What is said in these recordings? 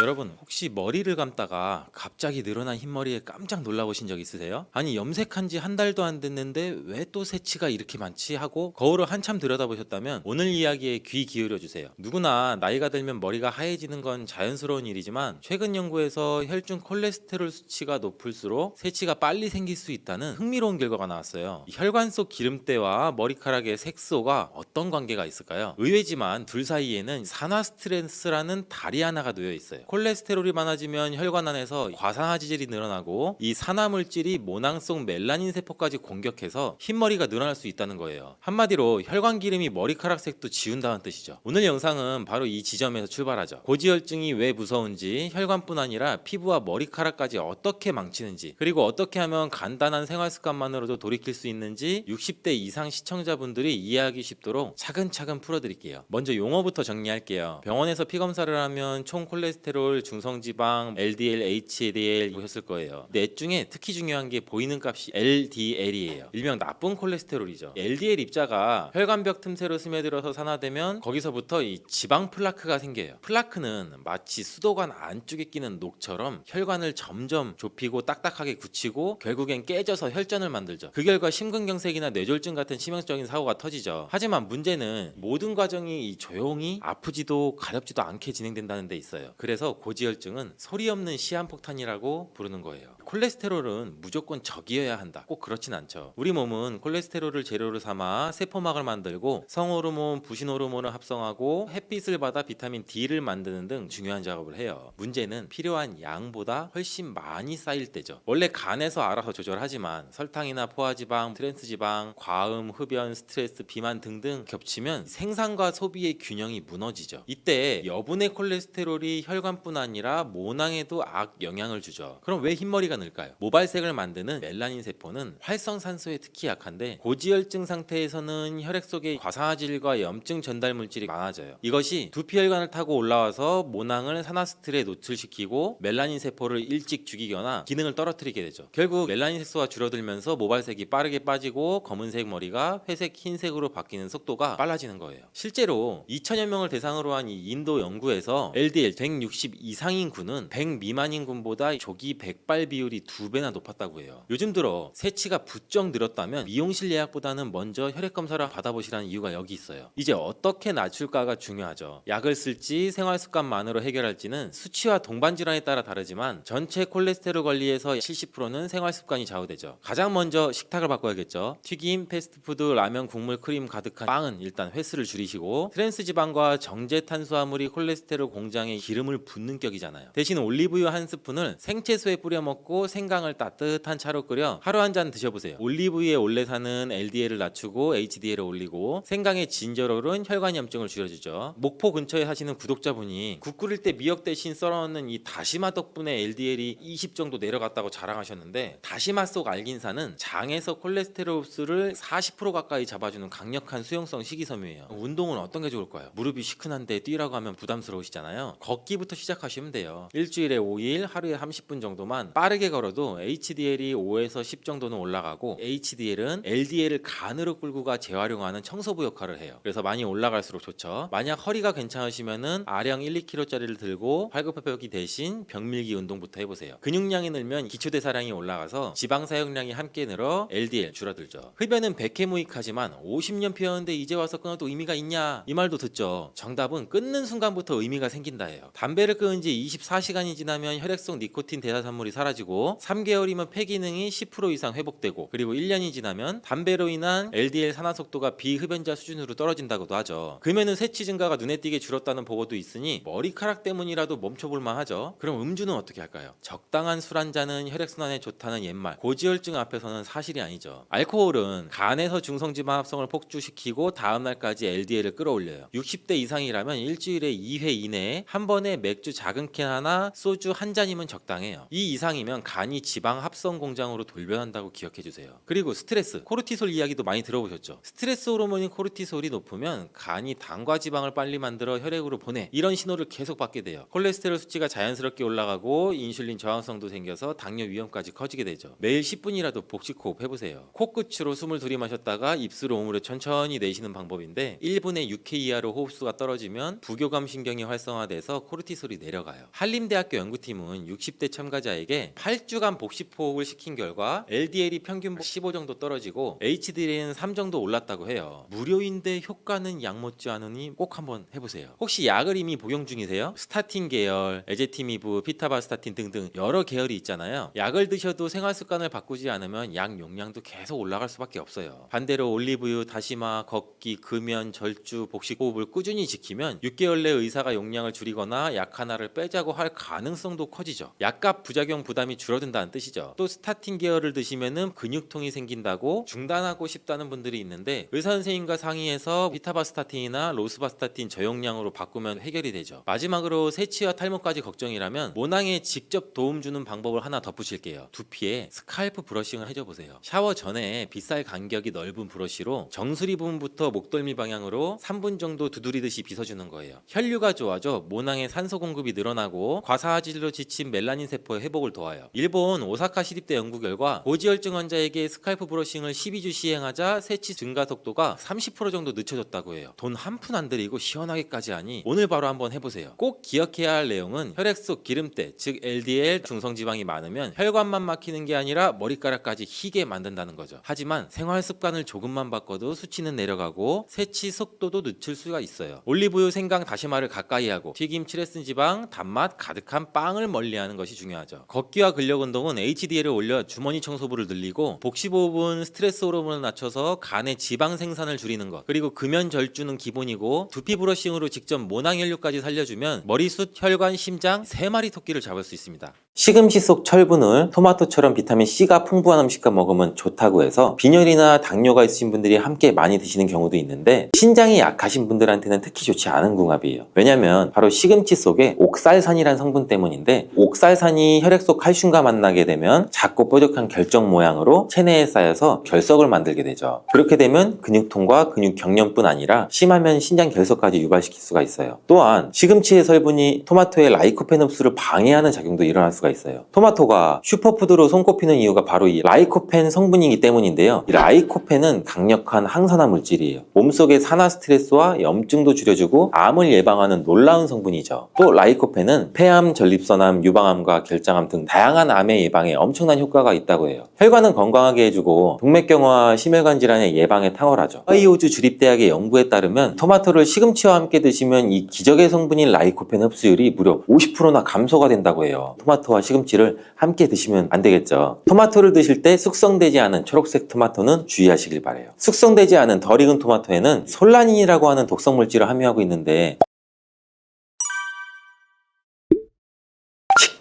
여러분 혹시 머리를 감다가 갑자기 늘어난 흰머리에 깜짝 놀라보신 적 있으세요? 아니 염색한 지 한 달도 안 됐는데 왜 또 새치가 이렇게 많지 하고 거울을 한참 들여다보셨다면 오늘 이야기에 귀 기울여 주세요. 누구나 나이가 들면 머리가 하얘지는 건 자연스러운 일이지만 최근 연구에서 혈중 콜레스테롤 수치가 높을수록 새치가 빨리 생길 수 있다는 흥미로운 결과가 나왔어요. 이 혈관 속 기름때와 머리카락의 색소가 어떤 관계가 있을까요? 의외지만 둘 사이에는 산화 스트레스라는 다리 하나가 놓여 있어요. 콜레스테롤이 많아지면 혈관 안에서 과산화지질이 늘어나고 이 산화 물질이 모낭 속 멜라닌 세포까지 공격해서 흰머리가 늘어날 수 있다는 거예요. 한마디로 혈관 기름이 머리카락 색도 지운다는 뜻이죠. 오늘 영상은 바로 이 지점에서 출발하죠. 고지혈증이 왜 무서운지, 혈관뿐 아니라 피부와 머리카락까지 어떻게 망치는지, 그리고 어떻게 하면 간단한 생활 습관만으로도 돌이킬 수 있는지 60대 이상 시청자분들이 이해하기 쉽도록 차근차근 풀어드릴게요. 먼저 용어부터 정리할게요. 병원에서 피검사를 하면 총 콜레스테롤, 중성지방, LDL, HDL 보셨을 거예요. 넷 중에 특히 중요한 게 보이는 값이 LDL이에요. 일명 나쁜 콜레스테롤이죠. LDL 입자가 혈관벽 틈새로 스며들어서 산화되면 거기서부터 이 지방 플라크가 생겨요. 플라크는 마치 수도관 안쪽에 끼는 녹처럼 혈관을 점점 좁히고 딱딱하게 굳히고 결국엔 깨져서 혈전을 만들죠. 그 결과 심근경색이나 뇌졸중 같은 치명적인 사고가 터지죠. 하지만 문제는 모든 과정이 조용히 아프지도 가렵지도 않게 진행된다는 데 있어요. 그래서 고지혈증은 소리 없는 시한폭탄이라고 부르는 거예요. 콜레스테롤은 무조건 적이어야 한다. 꼭 그렇진 않죠. 우리 몸은 콜레스테롤을 재료로 삼아 세포막을 만들고 성호르몬, 부신호르몬을 합성하고 햇빛을 받아 비타민 D를 만드는 등 중요한 작업을 해요. 문제는 필요한 양보다 훨씬 많이 쌓일 때죠. 원래 간에서 알아서 조절하지만 설탕이나 포화지방, 트랜스지방, 과음, 흡연, 스트레스, 비만 등등 겹치면 생산과 소비의 균형이 무너지죠. 이때 여분의 콜레스테롤이 혈관뿐 아니라 모낭에도 악 영향을 주죠. 그럼 왜 흰머리가 늘까요? 모발색을 만드는 멜라닌 세포는 활성산소에 특히 약한데 고지혈증 상태에서는 혈액 속에 과산화질과 염증 전달 물질이 많아져요. 이것이 두피혈관을 타고 올라와서 모낭을 산화스트레스에 노출시키고 멜라닌 세포를 일찍 죽이거나 기능을 떨어뜨리게 되죠. 결국 멜라닌 색소가 줄어들면서 모발색이 빠르게 빠지고 검은색 머리가 회색, 흰색으로 바뀌는 속도가 빨라지는 거예요. 실제로 2천여 명을 대상으로 한 이 인도 연구에서 LDL 160 이상인 군은 100 미만인 군보다 조기 백발 비율이 2배나 높았다고 해요. 요즘 들어 새치가 부쩍 늘었다면 미용실 예약보다는 먼저 혈액 검사를 받아보시라는 이유가 여기 있어요. 이제 어떻게 낮출까가 중요하죠. 약을 쓸지 생활 습관만으로 해결할지는 수치와 동반 질환에 따라 다르지만 전체 콜레스테롤 관리에서 70%는 생활 습관이 좌우되죠. 가장 먼저 식탁을 바꿔야겠죠. 튀김, 패스트푸드, 라면, 국물, 크림 가득한 빵은 일단 횟수를 줄이시고 트랜스지방과 정제 탄수화물이 콜레스테롤 공장에 기름을 붓는 격이잖아요. 대신 올리브유 한 스푼을 생채소에 뿌려 먹고 생강을 따뜻한 차로 끓여 하루 한 잔 드셔보세요. 올리브유의 올레산은 LDL을 낮추고 HDL을 올리고 생강의 진저롤은 혈관 염증을 줄여주죠. 목포 근처에 사시는 구독자분이 국 끓일 때 미역 대신 썰어넣는 이 다시마 덕분에 LDL이 20 정도 내려갔다고 자랑하셨는데 다시마 속 알긴산은 장에서 콜레스테롤 흡수를 40% 가까이 잡아주는 강력한 수용성 식이섬유예요. 운동은 어떤 게 좋을까요? 무릎이 시큰한데 뛰라고 하면 부담스러우시잖아요. 걷기부터 시작하시면 돼요. 일주일에 5일 하루에 30분 정도만 빠르게 걸어도 HDL이 5에서 10 정도는 올라가고 HDL은 LDL을 간으로 끌고 가 재활용하는 청소부 역할을 해요. 그래서 많이 올라갈수록 좋죠. 만약 허리가 괜찮으시면은 아령 1, 2kg짜리를 들고 팔굽혀펴기 대신 벽밀기 운동부터 해보세요. 근육량이 늘면 기초대사량이 올라가서 지방 사용량이 함께 늘어 LDL 줄어들죠. 흡연은 백해무익하지만 50년 피웠는데 이제 와서 끊어도 의미가 있냐? 이 말도 듣죠. 정답은 끊는 순간부터 의미가 생긴다예요. 담배를 끊은 지 24시간이 지나면 혈액 속 니코틴 대사산물이 사라지고 3개월이면 폐 기능이 10% 이상 회복되고 그리고 1년이 지나면 담배로 인한 LDL 산화 속도가 비흡연자 수준으로 떨어진다고도 하죠. 금연은 새치 증가가 눈에 띄게 줄었다는 보고도 있으니 머리카락 때문이라도 멈춰볼만 하죠. 그럼 음주는 어떻게 할까요? 적당한 술 한 잔은 혈액순환에 좋다는 옛말 고지혈증 앞에서는 사실이 아니죠. 알코올은 간에서 중성지방 합성을 폭주시키고 다음날까지 LDL을 끌어올려요. 60대 이상이라면 일주일에 2회 이내에 한 번에 맥주 작은 캔 하나, 소주 한 잔이면 적당해요. 이 이상이면 되면 간이 지방 합성 공장으로 돌변한다고 기억해 주세요. 그리고 스트레스, 코르티솔 이야기도 많이 들어보셨죠? 스트레스 호르몬인 코르티솔이 높으면 간이 당과 지방을 빨리 만들어 혈액으로 보내, 이런 신호를 계속 받게 돼요. 콜레스테롤 수치가 자연스럽게 올라가고 인슐린 저항성도 생겨서 당뇨 위험까지 커지게 되죠. 매일 10분이라도 복식 호흡 해보세요. 코끝으로 숨을 들이마셨다가 입술로 오므려 천천히 내쉬는 방법인데 1분에 6회 이하로 호흡수가 떨어지면 부교감 신경이 활성화돼서 코르티솔이 내려가요. 한림대학교 연구팀은 60대 참가자에게 8주간 복식 호흡을 시킨 결과 LDL이 평균 15 정도 떨어지고 HDL은 3 정도 올랐다고 해요. 무료인데 효과는 약 못지 않으니 꼭 한번 해보세요. 혹시 약을 이미 복용 중이세요? 스타틴 계열, 에제티미브, 피타바스타틴 등등 여러 계열이 있잖아요. 약을 드셔도 생활 습관을 바꾸지 않으면 약 용량도 계속 올라갈 수밖에 없어요. 반대로 올리브유, 다시마, 걷기, 금연, 절주, 복식 호흡을 꾸준히 지키면 6개월 내 의사가 용량을 줄이거나 약 하나를 빼자고 할 가능성도 커지죠. 약값 부작용 부담이 줄어든다는 뜻이죠. 또 스타틴 계열을 드시면은 근육통이 생긴다고 중단하고 싶다는 분들이 있는데 의사 선생님과 상의해서 피타바스타틴이나 로스바스타틴 저용량으로 바꾸면 해결이 되죠. 마지막으로 세치와 탈모까지 걱정이라면 모낭에 직접 도움 주는 방법을 하나 덧붙일게요. 두피에 스칼프 브러싱을 해줘 보세요. 샤워 전에 빗살 간격이 넓은 브러쉬로 정수리 부분부터 목덜미 방향으로 3분 정도 두드리듯이 빗어주는 거예요. 혈류가 좋아져 모낭에 산소 공급이 늘어나고 과사화질로 지친 멜라닌 세포의 회복을 도와요. 일본 오사카 시립대 연구 결과 고지혈증 환자에게 스칼프 브러싱을 12주 시행하자 세치 증가 속도가 30% 정도 늦춰졌다고 해요. 돈 한 푼 안 들이고 시원하게까지 하니 오늘 바로 한번 해보세요. 꼭 기억해야 할 내용은 혈액 속 기름때, 즉 LDL 중성지방이 많으면 혈관만 막히는 게 아니라 머리카락까지 희게 만든다는 거죠. 하지만 생활 습관을 조금만 바꿔도 수치는 내려가고 세치 속도도 늦출 수가 있어요. 올리브유, 생강, 다시마를 가까이 하고 튀김, 칠레슨 지방, 단맛 가득한 빵을 멀리하는 것이 중요하죠. 걷기와 근력 운동은 HDL을 올려 주머니 청소부를 늘리고 복식호흡은 스트레스 호르몬을 낮춰서 간의 지방 생산을 줄이는 것, 그리고 금연 절주는 기본이고 두피 브러싱으로 직접 모낭 혈류까지 살려주면 머리숱, 혈관, 심장 3마리 토끼를 잡을 수 있습니다. 시금치 속 철분을 토마토처럼 비타민 C가 풍부한 음식과 먹으면 좋다고 해서 빈혈이나 당뇨가 있으신 분들이 함께 많이 드시는 경우도 있는데 신장이 약하신 분들한테는 특히 좋지 않은 궁합이에요. 왜냐면 바로 시금치 속에 옥살산이라는 성분 때문인데 옥살산이 혈액 속 칼슘과 만나게 되면 작고 뾰족한 결정 모양으로 체내에 쌓여서 결석을 만들게 되죠. 그렇게 되면 근육통과 근육 경련뿐 아니라 심하면 신장 결석까지 유발시킬 수가 있어요. 또한 시금치의 성분이 토마토의 라이코펜 흡수를 방해하는 작용도 일어날 수가 있어요. 토마토가 슈퍼푸드로 손꼽히는 이유가 바로 이 라이코펜 성분이기 때문인데요. 이 라이코펜은 강력한 항산화 물질이에요. 몸속의 산화 스트레스와 염증도 줄여주고 암을 예방하는 놀라운 성분이죠. 또 라이코펜은 폐암, 전립선암, 유방암과 결장암 등 다양한 암의 예방에 엄청난 효과가 있다고 해요. 혈관은 건강하게 해주고 동맥경화와 심혈관 질환의 예방에 탁월하죠. 하이오즈 주립대학의 연구에 따르면 토마토를 시금치와 함께 드시면 이 기적의 성분인 라이코펜 흡수율이 무려 50%나 감소가 된다고 해요. 토마토와 시금치를 함께 드시면 안 되겠죠. 토마토를 드실 때 숙성되지 않은 초록색 토마토는 주의하시길 바래요. 숙성되지 않은 덜 익은 토마토에는 솔라닌이라고 하는 독성 물질을 함유하고 있는데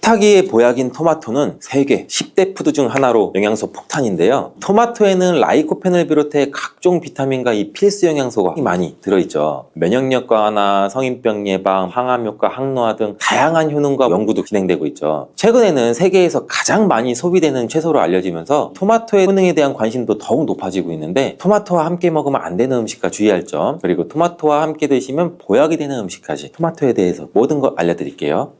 식탁위의 보약인 토마토는 세계 10대 푸드 중 하나로 영양소 폭탄인데요. 토마토에는 라이코펜을 비롯해 각종 비타민과 이 필수 영양소가 많이 들어있죠. 면역력 강화나 성인병 예방, 항암 효과, 항노화 등 다양한 효능과 연구도 진행되고 있죠. 최근에는 세계에서 가장 많이 소비되는 채소로 알려지면서 토마토의 효능에 대한 관심도 더욱 높아지고 있는데 토마토와 함께 먹으면 안 되는 음식과 주의할 점, 그리고 토마토와 함께 드시면 보약이 되는 음식까지 토마토에 대해서 모든 걸 알려드릴게요.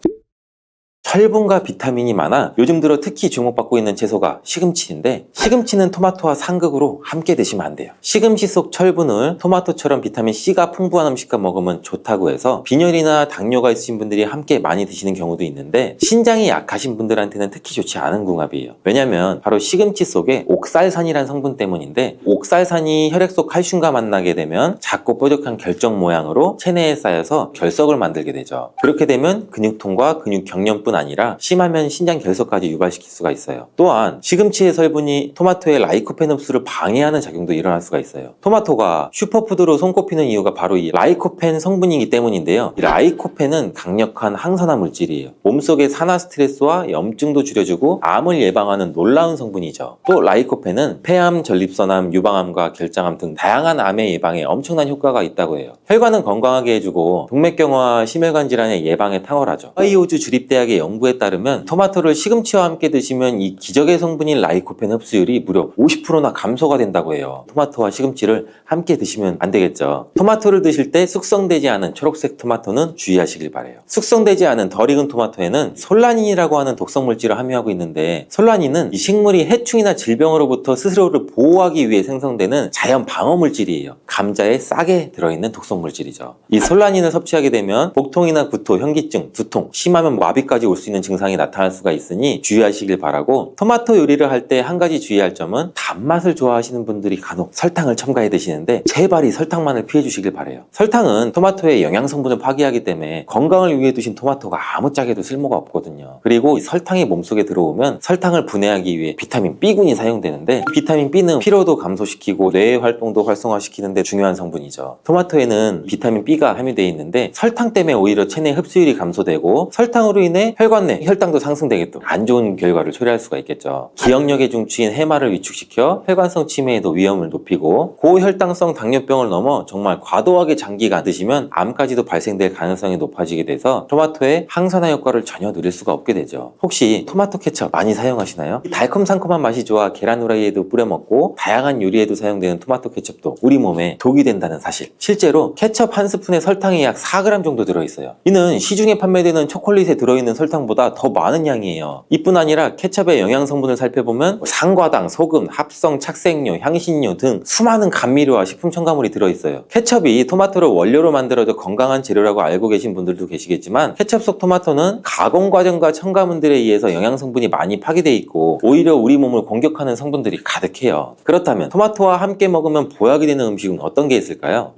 철분과 비타민이 많아 요즘 들어 특히 주목받고 있는 채소가 시금치인데 시금치는 토마토와 상극으로 함께 드시면 안 돼요. 시금치 속 철분을 토마토처럼 비타민 C가 풍부한 음식과 먹으면 좋다고 해서 빈혈이나 당뇨가 있으신 분들이 함께 많이 드시는 경우도 있는데 신장이 약하신 분들한테는 특히 좋지 않은 궁합이에요. 왜냐면 바로 시금치 속에 옥살산이라는 성분 때문인데 옥살산이 혈액 속 칼슘과 만나게 되면 작고 뾰족한 결정 모양으로 체내에 쌓여서 결석을 만들게 되죠. 그렇게 되면 근육통과 근육 경련뿐 아니라 심하면 신장 결석까지 유발시킬 수가 있어요. 또한 시금치의 성분이 토마토의 라이코펜 흡수를 방해하는 작용도 일어날 수가 있어요. 토마토가 슈퍼푸드로 손꼽히는 이유가 바로 이 라이코펜 성분이기 때문인데요. 이 라이코펜은 강력한 항산화 물질이에요. 몸속의 산화 스트레스와 염증도 줄여주고 암을 예방하는 놀라운 성분이죠. 또 라이코펜은 폐암, 전립선암, 유방암과 결장암 등 다양한 암의 예방에 엄청난 효과가 있다고 해요. 혈관은 건강하게 해주고 동맥경화와 심혈관 질환의 예방에 탁월하죠. 하이오즈 주립대학의 연구에 따르면 토마토를 시금치와 함께 드시면 이 기적의 성분인 라이코펜 흡수율이 무려 50%나 감소가 된다고 해요. 토마토와 시금치를 함께 드시면 안 되겠죠. 토마토를 드실 때 숙성되지 않은 초록색 토마토는 주의하시길 바래요. 숙성되지 않은 덜 익은 토마토에는 솔라닌이라고 하는 독성 물질을 함유하고 있는데, 솔라닌은 이 식물이 해충이나 질병으로부터 스스로를 보호하기 위해 생성되는 자연 방어 물질이에요. 감자에 싹에 들어있는 독성 물질이죠. 이 솔라닌을 섭취하게 되면 복통이나 구토, 현기증, 두통, 심하면 마비까지 올 수 있는 증상이 나타날 수가 있으니 주의하시길 바라고, 토마토 요리를 할 때 한 가지 주의할 점은 단맛을 좋아하시는 분들이 간혹 설탕을 첨가해 드시는데 제발 이 설탕만을 피해 주시길 바래요. 설탕은 토마토의 영양 성분을 파괴하기 때문에 건강을 위해 두신 토마토가 아무짝에도 쓸모가 없거든요. 그리고 이 설탕이 몸속에 들어오면 설탕을 분해하기 위해 비타민 B군이 사용되는데, 비타민 B는 피로도 감소시키고 뇌의 활동도 활성화시키는데 중요한 성분이죠. 토마토에는 비타민 B가 함유되어 있는데 설탕 때문에 오히려 체내 흡수율이 감소되고 설탕으로 인해 혈관 내 혈당도 상승되게 또 안 좋은 결과를 초래할 수가 있겠죠. 기억력의 중추인 해마를 위축시켜 혈관성 치매에도 위험을 높이고, 고혈당성 당뇨병을 넘어 정말 과도하게 장기간 드시면 암까지도 발생될 가능성이 높아지게 돼서 토마토의 항산화 효과를 전혀 누릴 수가 없게 되죠. 혹시 토마토 케첩 많이 사용하시나요? 달콤상콤한 맛이 좋아 계란 후라이에도 뿌려 먹고 다양한 요리에도 사용되는 토마토 케첩도 우리 몸에 독이 된다는 사실. 실제로 케첩 한 스푼에 설탕이 약 4g 정도 들어있어요. 이는 시중에 판매되는 초콜릿에 들어있는 설탕보다 더 많은 양이에요. 이뿐 아니라 케첩의 영양 성분을 살펴보면 상과당, 소금, 합성, 착색료, 향신료 등 수많은 감미료와 식품 첨가물이 들어있어요. 케첩이 토마토를 원료로 만들어져 건강한 재료라고 알고 계신 분들도 계시겠지만, 케첩 속 토마토는 가공 과정과 첨가물들에 의해서 영양 성분이 많이 파괴되어 있고 오히려 우리 몸을 공격하는 성분들이 가득해요. 그렇다면 토마토와 함께 먹으면 보약이 되는 음식은 어떤 게 있을까요?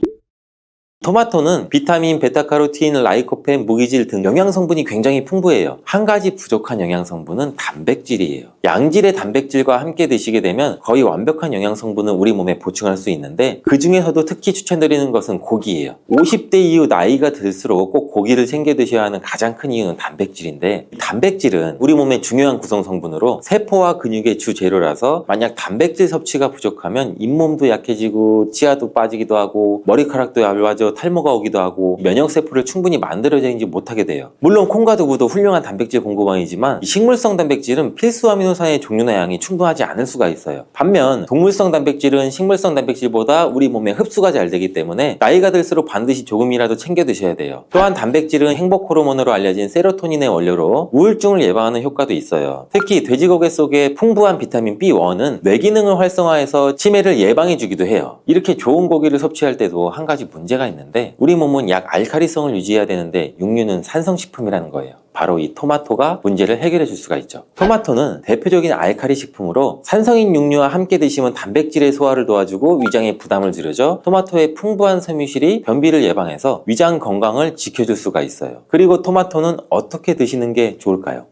토마토는 비타민, 베타카로틴, 라이코펜, 무기질 등 영양 성분이 굉장히 풍부해요. 한 가지 부족한 영양 성분은 단백질이에요. 양질의 단백질과 함께 드시게 되면 거의 완벽한 영양 성분을 우리 몸에 보충할 수 있는데, 그 중에서도 특히 추천드리는 것은 고기예요. 50대 이후 나이가 들수록 꼭 고기를 챙겨 드셔야 하는 가장 큰 이유는 단백질인데, 단백질은 우리 몸의 중요한 구성 성분으로 세포와 근육의 주 재료라서 만약 단백질 섭취가 부족하면 잇몸도 약해지고 치아도 빠지기도 하고 머리카락도 얇아져 탈모가 오기도 하고 면역세포를 충분히 만들어내지 못하게 돼요. 물론 콩과 두부도 훌륭한 단백질 공급원이지만 식물성 단백질은 필수 아미노산의 종류나 양이 충분하지 않을 수가 있어요. 반면 동물성 단백질은 식물성 단백질보다 우리 몸에 흡수가 잘 되기 때문에 나이가 들수록 반드시 조금이라도 챙겨 드셔야 돼요. 또한 단백질은 행복 호르몬으로 알려진 세로토닌의 원료로 우울증을 예방하는 효과도 있어요. 특히 돼지고기 속에 풍부한 비타민 B1은 뇌 기능을 활성화해서 치매를 예방해 주기도 해요. 이렇게 좋은 고기를 섭취할 때도 한 가지 문제가 있는데, 우리 몸은 약 알칼리성을 유지해야 되는데 육류는 산성식품이라는 거예요. 바로 이 토마토가 문제를 해결해 줄 수가 있죠. 토마토는 대표적인 알칼리 식품으로 산성인 육류와 함께 드시면 단백질의 소화를 도와주고 위장의 부담을 줄여줘 토마토의 풍부한 섬유질이 변비를 예방해서 위장 건강을 지켜줄 수가 있어요. 그리고 토마토는 어떻게 드시는 게 좋을까요?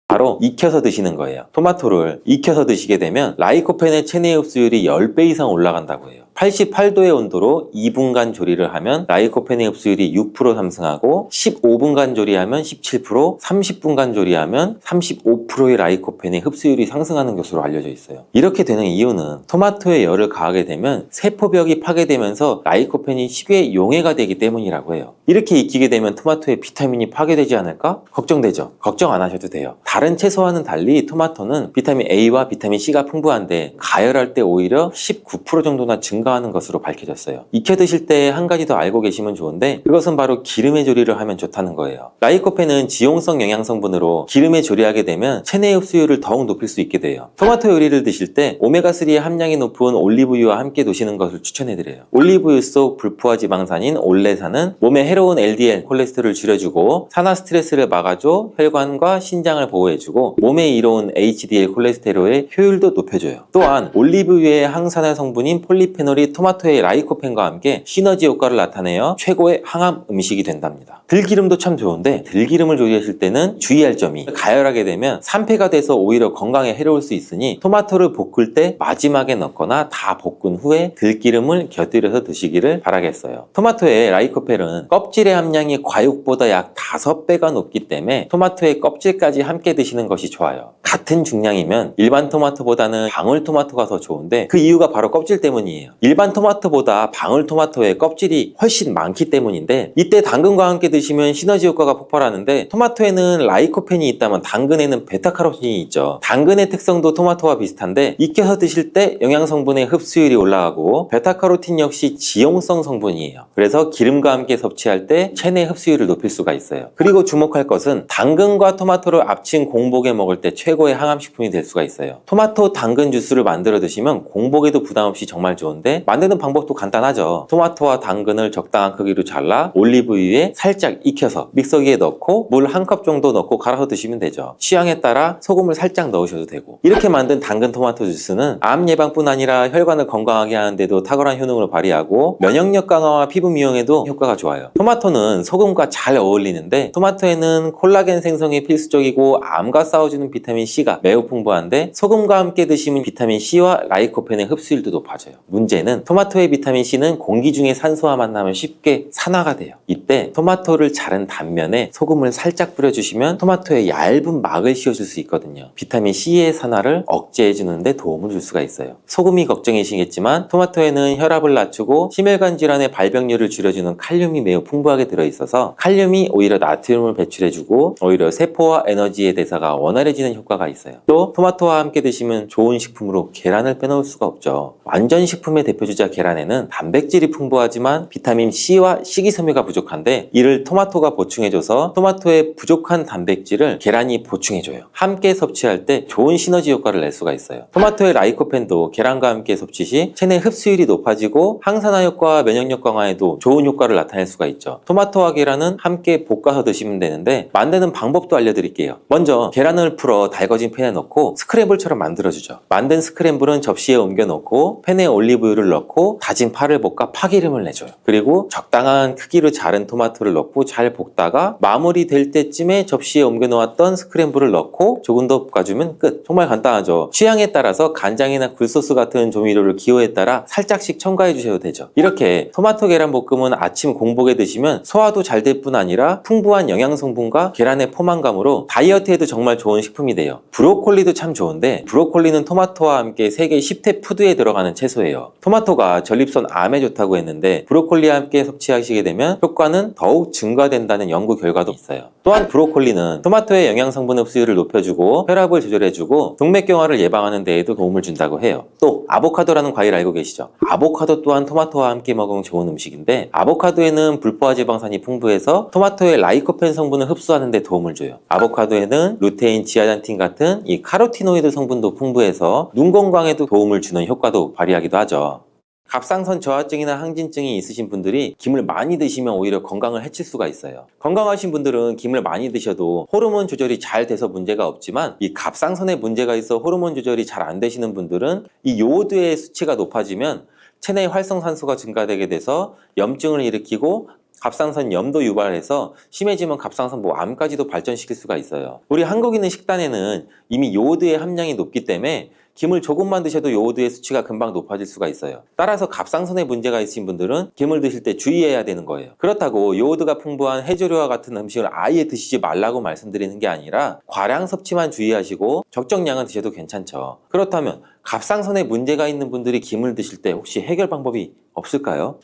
바로 익혀서 드시는 거예요. 토마토를 익혀서 드시게 되면 라이코펜의 체내 흡수율이 10배 이상 올라간다고 해요. 88도의 온도로 2분간 조리를 하면 라이코펜의 흡수율이 6% 상승하고, 15분간 조리하면 17%, 30분간 조리하면 35%의 라이코펜의 흡수율이 상승하는 것으로 알려져 있어요. 이렇게 되는 이유는 토마토에 열을 가하게 되면 세포벽이 파괴되면서 라이코펜이 쉽게 용해가 되기 때문이라고 해요. 이렇게 익히게 되면 토마토의 비타민이 파괴되지 않을까? 걱정되죠? 걱정 안 하셔도 돼요. 다른 채소와는 달리 토마토는 비타민 A와 비타민 C가 풍부한데 가열할 때 오히려 19% 정도나 증가하는 것으로 밝혀졌어요. 익혀 드실 때 한 가지 더 알고 계시면 좋은데, 그것은 바로 기름에 조리를 하면 좋다는 거예요. 라이코펜은 지용성 영양 성분으로 기름에 조리하게 되면 체내 흡수율을 더욱 높일 수 있게 돼요. 토마토 요리를 드실 때 오메가3의 함량이 높은 올리브유와 함께 드시는 것을 추천해드려요. 올리브유 속 불포화 지방산인 올레산은 몸에 해로운 LDL 콜레스테롤을 줄여주고 산화 스트레스를 막아줘 혈관과 신장을 보호해주고 몸에 이로운 HDL 콜레스테롤의 효율도 높여줘요. 또한 올리브유의 항산화 성분인 폴리페놀이 토마토의 라이코펜과 함께 시너지 효과를 나타내어 최고의 항암 음식이 된답니다. 들기름도 참 좋은데 들기름을 조리하실 때는 주의할 점이, 가열하게 되면 산패가 돼서 오히려 건강에 해로울 수 있으니 토마토를 볶을 때 마지막에 넣거나 다 볶은 후에 들기름을 곁들여서 드시기를 바라겠어요. 토마토의 라이코펜은 껍질의 함량이 과육보다 약 5배가 높기 때문에 토마토의 껍질까지 함께 드시는 것이 좋아요. 같은 중량이면 일반 토마토보다는 방울토마토가 더 좋은데 그 이유가 바로 껍질 때문이에요. 일반 토마토보다 방울토마토의 껍질이 훨씬 많기 때문인데 이때 당근과 함께 드시면 시너지 효과가 폭발하는데 토마토에는 라이코펜이 있다면 당근에는 베타카로틴이 있죠. 당근의 특성도 토마토와 비슷한데 익혀서 드실 때 영양성분의 흡수율이 올라가고 베타카로틴 역시 지용성 성분이에요. 그래서 기름과 함께 섭취할 때 체내 흡수율을 높일 수가 있어요. 그리고 주목할 것은 당근과 토마토를 합친 공복에 먹을 때 최고의 항암식품이 될 수가 있어요. 토마토 당근 주스를 만들어 드시면 공복에도 부담 없이 정말 좋은데 만드는 방법도 간단하죠. 토마토와 당근을 적당한 크기로 잘라 올리브유에 살짝 익혀서 믹서기에 넣고 물 한 컵 정도 넣고 갈아서 드시면 되죠. 취향에 따라 소금을 살짝 넣으셔도 되고 이렇게 만든 당근 토마토 주스는 암 예방뿐 아니라 혈관을 건강하게 하는데도 탁월한 효능을 발휘하고 면역력 강화와 피부 미용에도 효과가 좋아요. 토마토는 소금과 잘 어울리는데 토마토에는 콜라겐 생성이 필수적이고 암과 싸워주는 비타민 C가 매우 풍부한데 소금과 함께 드시면 비타민 C와 라이코펜의 흡수율도 높아져요. 문제는 토마토의 비타민 C는 공기 중에 산소와 만나면 쉽게 산화가 돼요. 이때 토마토를 자른 단면에 소금을 살짝 뿌려주시면 토마토에 얇은 막을 씌워줄 수 있거든요. 비타민 C의 산화를 억제해주는 데 도움을 줄 수가 있어요. 소금이 걱정이시겠지만 토마토에는 혈압을 낮추고 심혈관 질환의 발병률을 줄여주는 칼륨이 매우 풍부하게 들어있어서 칼륨이 오히려 나트륨을 배출해주고 오히려 세포와 에너지의 대사가 원활해지는 효과가 있어요. 또 토마토와 함께 드시면 좋은 식품으로 계란을 빼놓을 수가 없죠. 완전 식품의 대표주자 계란에는 단백질이 풍부하지만 비타민 C와 식이섬유가 부족한데 이를 토마토가 보충해줘서 토마토의 부족한 단백질을 계란이 보충해줘요. 함께 섭취할 때 좋은 시너지 효과를 낼 수가 있어요. 토마토의 라이코펜도 계란과 함께 섭취 시 체내 흡수율이 높아지고 항산화 효과와 면역력 강화에도 좋은 효과를 나타낼 수가 있죠. 토마토와 계란은 함께 볶아서 드시면 되는데 만드는 방법도 알려드릴게요. 먼저 계란을 풀어 달궈진 팬에 넣고 스크램블처럼 만들어주죠. 만든 스크램블은 접시에 옮겨 놓고 팬에 올리브유를 넣고 다진 파를 볶아 파기름을 내줘요. 그리고 적당한 크기로 자른 토마토를 넣고 잘 볶다가 마무리 될 때쯤에 접시에 옮겨 놓았던 스크램블을 넣고 조금 더 볶아주면 끝. 정말 간단하죠. 취향에 따라서 간장이나 굴소스 같은 조미료를 기호에 따라 살짝씩 첨가해 주셔도 되죠. 이렇게 토마토 계란 볶음은 아침 공복에 드시면 소화도 잘 될 뿐 아니라 풍부한 영양 성분과 계란의 포만감으로 다이어트에도 정말 좋은 식품이 돼요. 브로콜리도 참 좋은데 브로콜리는 토마토와 함께 세계 10대 푸드에 들어가는 채소예요. 토마토가 전립선 암에 좋다고 했는데 브로콜리와 함께 섭취하시게 되면 효과는 더욱 증가된다는 연구 결과도 있어요. 또한 브로콜리는 토마토의 영양 성분 흡수율을 높여주고 혈압을 조절해주고 동맥경화를 예방하는 데에도 도움을 준다고 해요. 또 아보카도라는 과일 알고 계시죠? 아보카도 또한 토마토와 함께 먹으면 좋은 음식인데 아보카도에는 불포화 지방산이 풍부해서 토마토의 라이코펜 성분을 흡수하는 데 도움을 줘요. 아보카도에는 루테인, 지아잔틴 같은 이 카로티노이드 성분도 풍부해서 눈 건강에도 도움을 주는 효과도 발휘하기도 하죠. 갑상선 저하증이나 항진증이 있으신 분들이 김을 많이 드시면 오히려 건강을 해칠 수가 있어요. 건강하신 분들은 김을 많이 드셔도 호르몬 조절이 잘 돼서 문제가 없지만 이 갑상선에 문제가 있어 호르몬 조절이 잘 안 되시는 분들은 이 요오드의 수치가 높아지면 체내 활성산소가 증가되게 돼서 염증을 일으키고 갑상선 염도 유발해서 심해지면 갑상선 암까지도 발전시킬 수가 있어요. 우리 한국인의 식단에는 이미 요오드의 함량이 높기 때문에 김을 조금만 드셔도 요오드의 수치가 금방 높아질 수가 있어요. 따라서 갑상선에 문제가 있으신 분들은 김을 드실 때 주의해야 되는 거예요. 그렇다고 요오드가 풍부한 해조류와 같은 음식을 아예 드시지 말라고 말씀드리는 게 아니라 과량 섭취만 주의하시고 적정량은 드셔도 괜찮죠. 그렇다면 갑상선에 문제가 있는 분들이 김을 드실 때 혹시 해결 방법이 없을까요?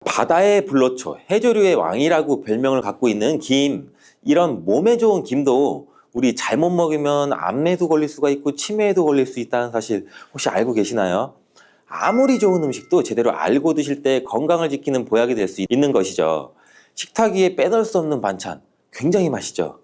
바다의 불로초, 해조류의 왕이라고 별명을 갖고 있는 김, 이런 몸에 좋은 김도 우리 잘못 먹으면 암에도 걸릴 수가 있고 치매에도 걸릴 수 있다는 사실 혹시 알고 계시나요? 아무리 좋은 음식도 제대로 알고 드실 때 건강을 지키는 보약이 될 수 있는 것이죠. 식탁 위에 빼놓을 수 없는 반찬, 굉장히 맛있죠.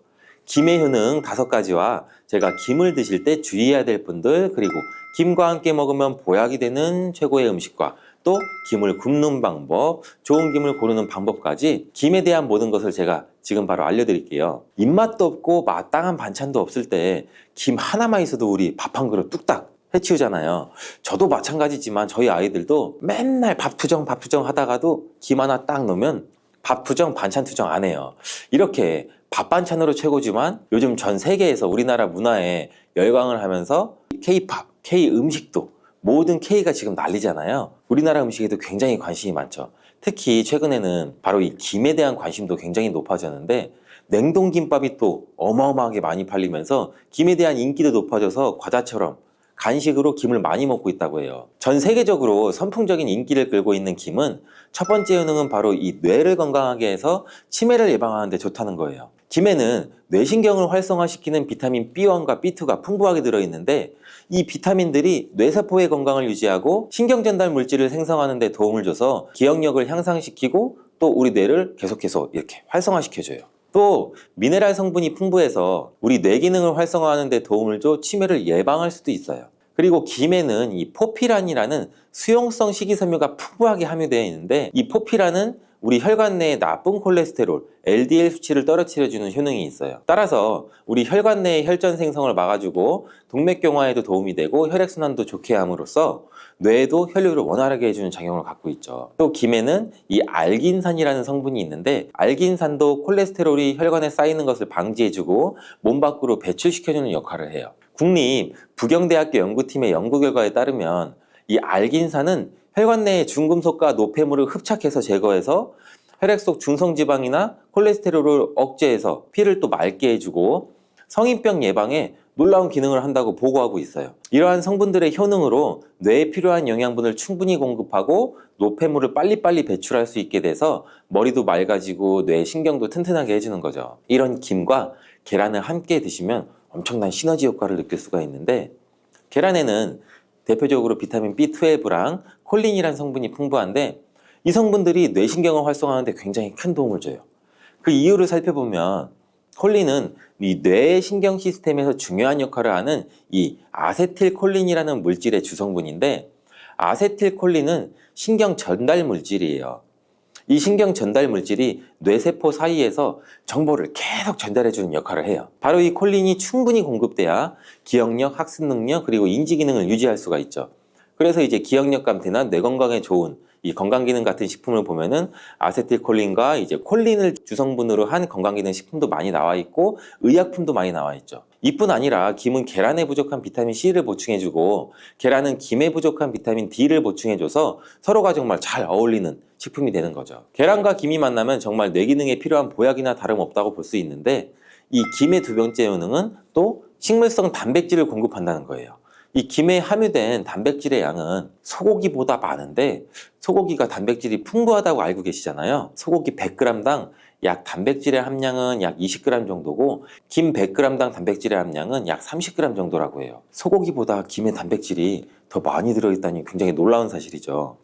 김의 효능 5가지와 제가 김을 드실 때 주의해야 될 분들, 그리고 김과 함께 먹으면 보약이 되는 최고의 음식과 또 김을 굽는 방법, 좋은 김을 고르는 방법까지 김에 대한 모든 것을 제가 지금 바로 알려드릴게요. 입맛도 없고 마땅한 반찬도 없을 때 김 하나만 있어도 우리 밥 한 그릇 뚝딱 해치우잖아요. 저도 마찬가지지만 저희 아이들도 맨날 밥 투정 하다가도 김 하나 딱 넣으면 밥 투정 반찬 투정 안 해요. 이렇게 밥 반찬으로 최고지만 요즘 전 세계에서 우리나라 문화에 열광을 하면서 K-팝, K-음식도 모든 K가 지금 난리잖아요. 우리나라 음식에도 굉장히 관심이 많죠. 특히 최근에는 바로 이 김에 대한 관심도 굉장히 높아졌는데 냉동김밥이 또 어마어마하게 많이 팔리면서 김에 대한 인기도 높아져서 과자처럼 간식으로 김을 많이 먹고 있다고 해요. 전 세계적으로 선풍적인 인기를 끌고 있는 김은 첫 번째 효능은 바로 이 뇌를 건강하게 해서 치매를 예방하는 데 좋다는 거예요. 김에는 뇌신경을 활성화시키는 비타민 B1과 B2가 풍부하게 들어있는데 이 비타민들이 뇌세포의 건강을 유지하고 신경전달 물질을 생성하는 데 도움을 줘서 기억력을 향상시키고 또 우리 뇌를 계속해서 이렇게 활성화시켜줘요. 또 미네랄 성분이 풍부해서 우리 뇌 기능을 활성화하는 데 도움을 줘 치매를 예방할 수도 있어요. 그리고 김에는 이 포피란이라는 수용성 식이섬유가 풍부하게 함유되어 있는데 이 포피란은 우리 혈관 내의 나쁜 콜레스테롤, LDL 수치를 떨어뜨려주는 효능이 있어요. 따라서 우리 혈관 내의 혈전 생성을 막아주고 동맥경화에도 도움이 되고 혈액순환도 좋게 함으로써 뇌에도 혈류를 원활하게 해주는 작용을 갖고 있죠. 또 김에는 이 알긴산이라는 성분이 있는데 알긴산도 콜레스테롤이 혈관에 쌓이는 것을 방지해주고 몸 밖으로 배출시켜주는 역할을 해요. 국립 부경대학교 연구팀의 연구 결과에 따르면 이 알긴산은 혈관 내의 중금속과 노폐물을 흡착해서 제거해서 혈액 속 중성지방이나 콜레스테롤을 억제해서 피를 또 맑게 해주고 성인병 예방에 놀라운 기능을 한다고 보고하고 있어요. 이러한 성분들의 효능으로 뇌에 필요한 영양분을 충분히 공급하고 노폐물을 빨리빨리 배출할 수 있게 돼서 머리도 맑아지고 뇌 신경도 튼튼하게 해주는 거죠. 이런 김과 계란을 함께 드시면 엄청난 시너지 효과를 느낄 수가 있는데 계란에는 대표적으로 비타민 B12랑 콜린이라는 성분이 풍부한데 이 성분들이 뇌신경을 활성화하는 데 굉장히 큰 도움을 줘요. 그 이유를 살펴보면 콜린은 이 뇌의 신경 시스템에서 중요한 역할을 하는 이 아세틸콜린이라는 물질의 주성분인데 아세틸콜린은 신경 전달 물질이에요. 이 신경 전달 물질이 뇌세포 사이에서 정보를 계속 전달해주는 역할을 해요. 바로 이 콜린이 충분히 공급돼야 기억력, 학습 능력, 그리고 인지 기능을 유지할 수가 있죠. 그래서 이제 기억력 감퇴나 뇌 건강에 좋은 이 건강기능 같은 식품을 보면은 아세틸콜린과 이제 콜린을 주성분으로 한 건강기능 식품도 많이 나와 있고 의약품도 많이 나와 있죠. 이뿐 아니라 김은 계란에 부족한 비타민 C를 보충해주고 계란은 김에 부족한 비타민 D를 보충해줘서 서로가 정말 잘 어울리는 식품이 되는 거죠. 계란과 김이 만나면 정말 뇌 기능에 필요한 보약이나 다름없다고 볼 수 있는데 이 김의 두 번째 효능은 또 식물성 단백질을 공급한다는 거예요. 이 김에 함유된 단백질의 양은 소고기보다 많은데 소고기가 단백질이 풍부하다고 알고 계시잖아요. 소고기 100g당 약 단백질의 함량은 약 20g 정도고 김 100g당 단백질의 함량은 약 30g 정도라고 해요. 소고기보다 김의 단백질이 더 많이 들어있다니 굉장히 놀라운 사실이죠.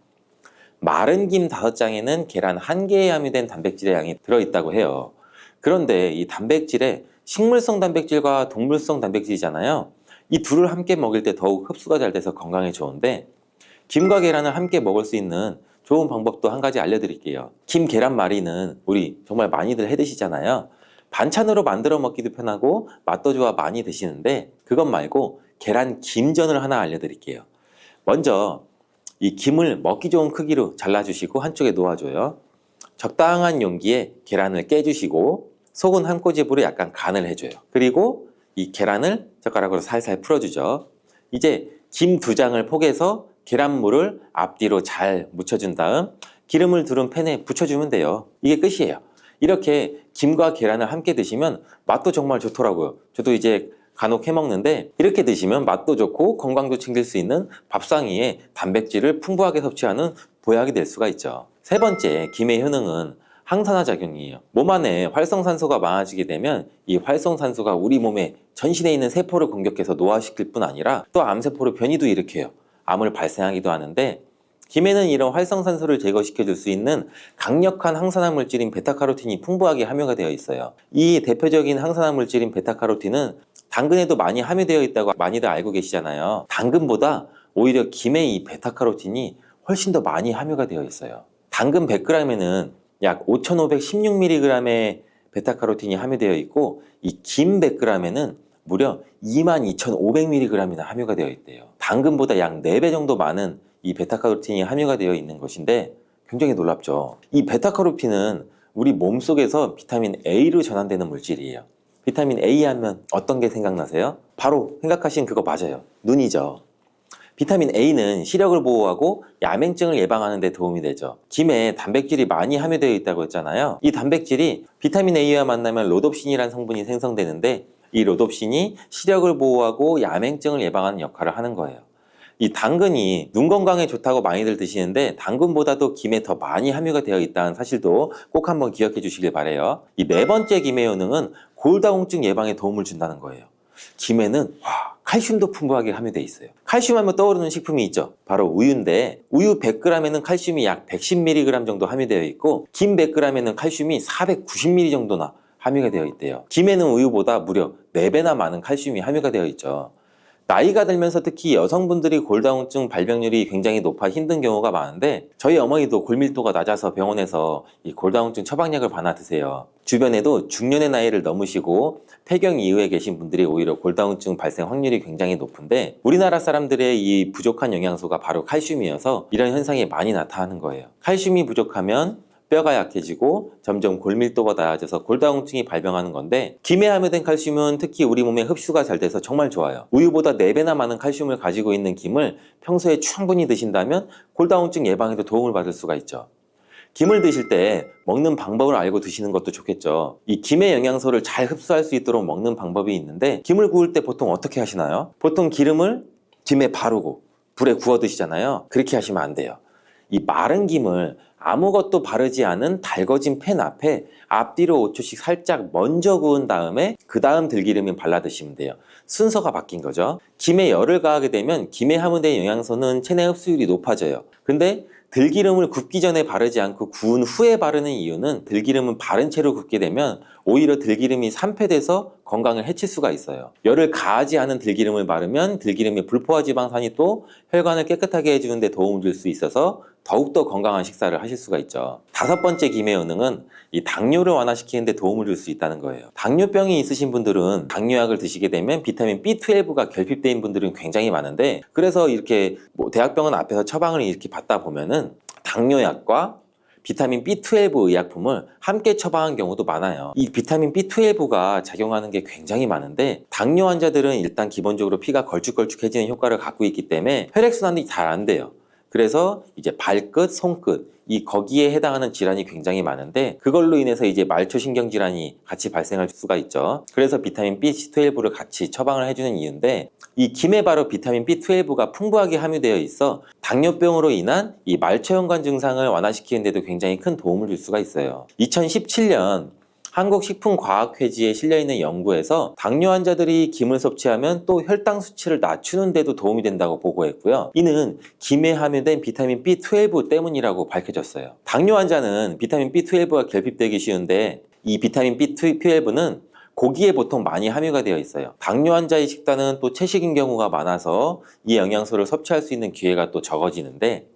마른 김 5장에는 계란 1개에 함유된 단백질의 양이 들어있다고 해요. 그런데 이 단백질에 식물성 단백질과 동물성 단백질이잖아요. 이 둘을 함께 먹일 때 더욱 흡수가 잘 돼서 건강에 좋은데 김과 계란을 함께 먹을 수 있는 좋은 방법도 한 가지 알려드릴게요. 김 계란말이는 우리 정말 많이들 해 드시잖아요. 반찬으로 만들어 먹기도 편하고 맛도 좋아 많이 드시는데 그것 말고 계란 김전을 하나 알려드릴게요. 먼저 이 김을 먹기 좋은 크기로 잘라주시고 한쪽에 놓아줘요. 적당한 용기에 계란을 깨주시고 속은 한 꼬집으로 약간 간을 해줘요. 그리고 이 계란을 젓가락으로 살살 풀어주죠. 이제 김 2장을 포개서 계란물을 앞뒤로 잘 묻혀준 다음 기름을 두른 팬에 붙여주면 돼요. 이게 끝이에요. 이렇게 김과 계란을 함께 드시면 맛도 정말 좋더라고요. 저도 이제 간혹 해먹는데 이렇게 드시면 맛도 좋고 건강도 챙길 수 있는 밥상위에 단백질을 풍부하게 섭취하는 보약이 될 수가 있죠. 세 번째, 김의 효능은 항산화 작용이에요. 몸 안에 활성산소가 많아지게 되면 이 활성산소가 우리 몸에 전신에 있는 세포를 공격해서 노화시킬 뿐 아니라 또 암세포를 변이도 일으켜요. 암을 발생하기도 하는데 김에는 이런 활성산소를 제거시켜 줄 수 있는 강력한 항산화 물질인 베타카로틴이 풍부하게 함유가 되어 있어요. 이 대표적인 항산화 물질인 베타카로틴은 당근에도 많이 함유되어 있다고 많이들 알고 계시잖아요. 당근보다 오히려 김에 이 베타카로틴이 훨씬 더 많이 함유가 되어 있어요. 당근 100g에는 약 5516mg의 베타카로틴이 함유되어 있고 이 김 100g에는 무려 22,500mg이나 함유가 되어 있대요. 당근보다 약 4배 정도 많은 이 베타카로틴이 함유가 되어 있는 것인데 굉장히 놀랍죠. 이 베타카로틴은 우리 몸속에서 비타민 A로 전환되는 물질이에요. 비타민 A 하면 어떤 게 생각나세요? 바로 생각하신 그거 맞아요. 눈이죠. 비타민 A는 시력을 보호하고 야맹증을 예방하는 데 도움이 되죠. 김에 단백질이 많이 함유되어 있다고 했잖아요. 이 단백질이 비타민 A와 만나면 로놉신이라는 성분이 생성되는데 이 로놉신이 시력을 보호하고 야맹증을 예방하는 역할을 하는 거예요. 이 당근이 눈 건강에 좋다고 많이들 드시는데 당근보다도 김에 더 많이 함유가 되어 있다는 사실도 꼭 한번 기억해 주시길 바래요. 이 네 번째 김의 효능은 골다공증 예방에 도움을 준다는 거예요. 김에는 칼슘도 풍부하게 함유되어 있어요. 칼슘 하면 떠오르는 식품이 있죠. 바로 우유인데 우유 100g에는 칼슘이 약 110mg 정도 함유되어 있고 김 100g에는 칼슘이 490mg 정도나 함유가 되어 있대요. 김에는 우유보다 무려 4배나 많은 칼슘이 함유가 되어 있죠. 나이가 들면서 특히 여성분들이 골다공증 발병률이 굉장히 높아 힘든 경우가 많은데 저희 어머니도 골밀도가 낮아서 병원에서 이 골다공증 처방약을 받아 드세요. 주변에도 중년의 나이를 넘으시고 폐경 이후에 계신 분들이 오히려 골다공증 발생 확률이 굉장히 높은데 우리나라 사람들의 이 부족한 영양소가 바로 칼슘이어서 이런 현상이 많이 나타나는 거예요. 칼슘이 부족하면 뼈가 약해지고 점점 골밀도가 낮아져서 골다공증이 발병하는 건데 김에 함유된 칼슘은 특히 우리 몸에 흡수가 잘 돼서 정말 좋아요. 우유보다 4배나 많은 칼슘을 가지고 있는 김을 평소에 충분히 드신다면 골다공증 예방에도 도움을 받을 수가 있죠. 김을 드실 때 먹는 방법을 알고 드시는 것도 좋겠죠. 이 김의 영양소를 잘 흡수할 수 있도록 먹는 방법이 있는데 김을 구울 때 보통 어떻게 하시나요? 보통 기름을 김에 바르고 불에 구워 드시잖아요. 그렇게 하시면 안 돼요. 이 마른 김을 아무것도 바르지 않은 달궈진 팬 앞에 앞뒤로 5초씩 살짝 먼저 구운 다음에 그 다음 들기름을 발라 드시면 돼요. 순서가 바뀐 거죠. 김에 열을 가하게 되면 김에 함유된 영양소는 체내 흡수율이 높아져요. 근데 들기름을 굽기 전에 바르지 않고 구운 후에 바르는 이유는 들기름은 바른 채로 굽게 되면 오히려 들기름이 산패돼서 건강을 해칠 수가 있어요. 열을 가하지 않은 들기름을 바르면 들기름의 불포화 지방산이 또 혈관을 깨끗하게 해주는 데 도움을 줄 수 있어서 더욱더 건강한 식사를 하실 수가 있죠. 5번째 김의 효능은 이 당뇨를 완화시키는 데 도움을 줄 수 있다는 거예요. 당뇨병이 있으신 분들은 당뇨약을 드시게 되면 비타민 B12가 결핍된 분들은 굉장히 많은데 그래서 이렇게 대학병원 앞에서 처방을 이렇게 받다 보면은 당뇨약과 비타민 B12 의약품을 함께 처방한 경우도 많아요. 이 비타민 B12가 작용하는 게 굉장히 많은데 당뇨 환자들은 일단 기본적으로 피가 걸쭉걸쭉해지는 효과를 갖고 있기 때문에 혈액순환이 잘 안 돼요. 그래서 이제 발끝, 손끝 거기에 해당하는 질환이 굉장히 많은데 그걸로 인해서 이제 말초신경 질환이 같이 발생할 수가 있죠. 그래서 비타민 B12를 같이 처방을 해주는 이유인데 이 김에 바로 비타민 B12가 풍부하게 함유되어 있어 당뇨병으로 인한 이 말초연관 증상을 완화시키는 데도 굉장히 큰 도움을 줄 수가 있어요. 2017년 한국식품과학회지에 실려있는 연구에서 당뇨 환자들이 김을 섭취하면 또 혈당 수치를 낮추는 데도 도움이 된다고 보고했고요. 이는 김에 함유된 비타민 B12 때문이라고 밝혀졌어요. 당뇨 환자는 비타민 B12가 결핍되기 쉬운데 이 비타민 B12는 고기에 보통 많이 함유가 되어 있어요. 당뇨 환자의 식단은 또 채식인 경우가 많아서 이 영양소를 섭취할 수 있는 기회가 또 적어지는데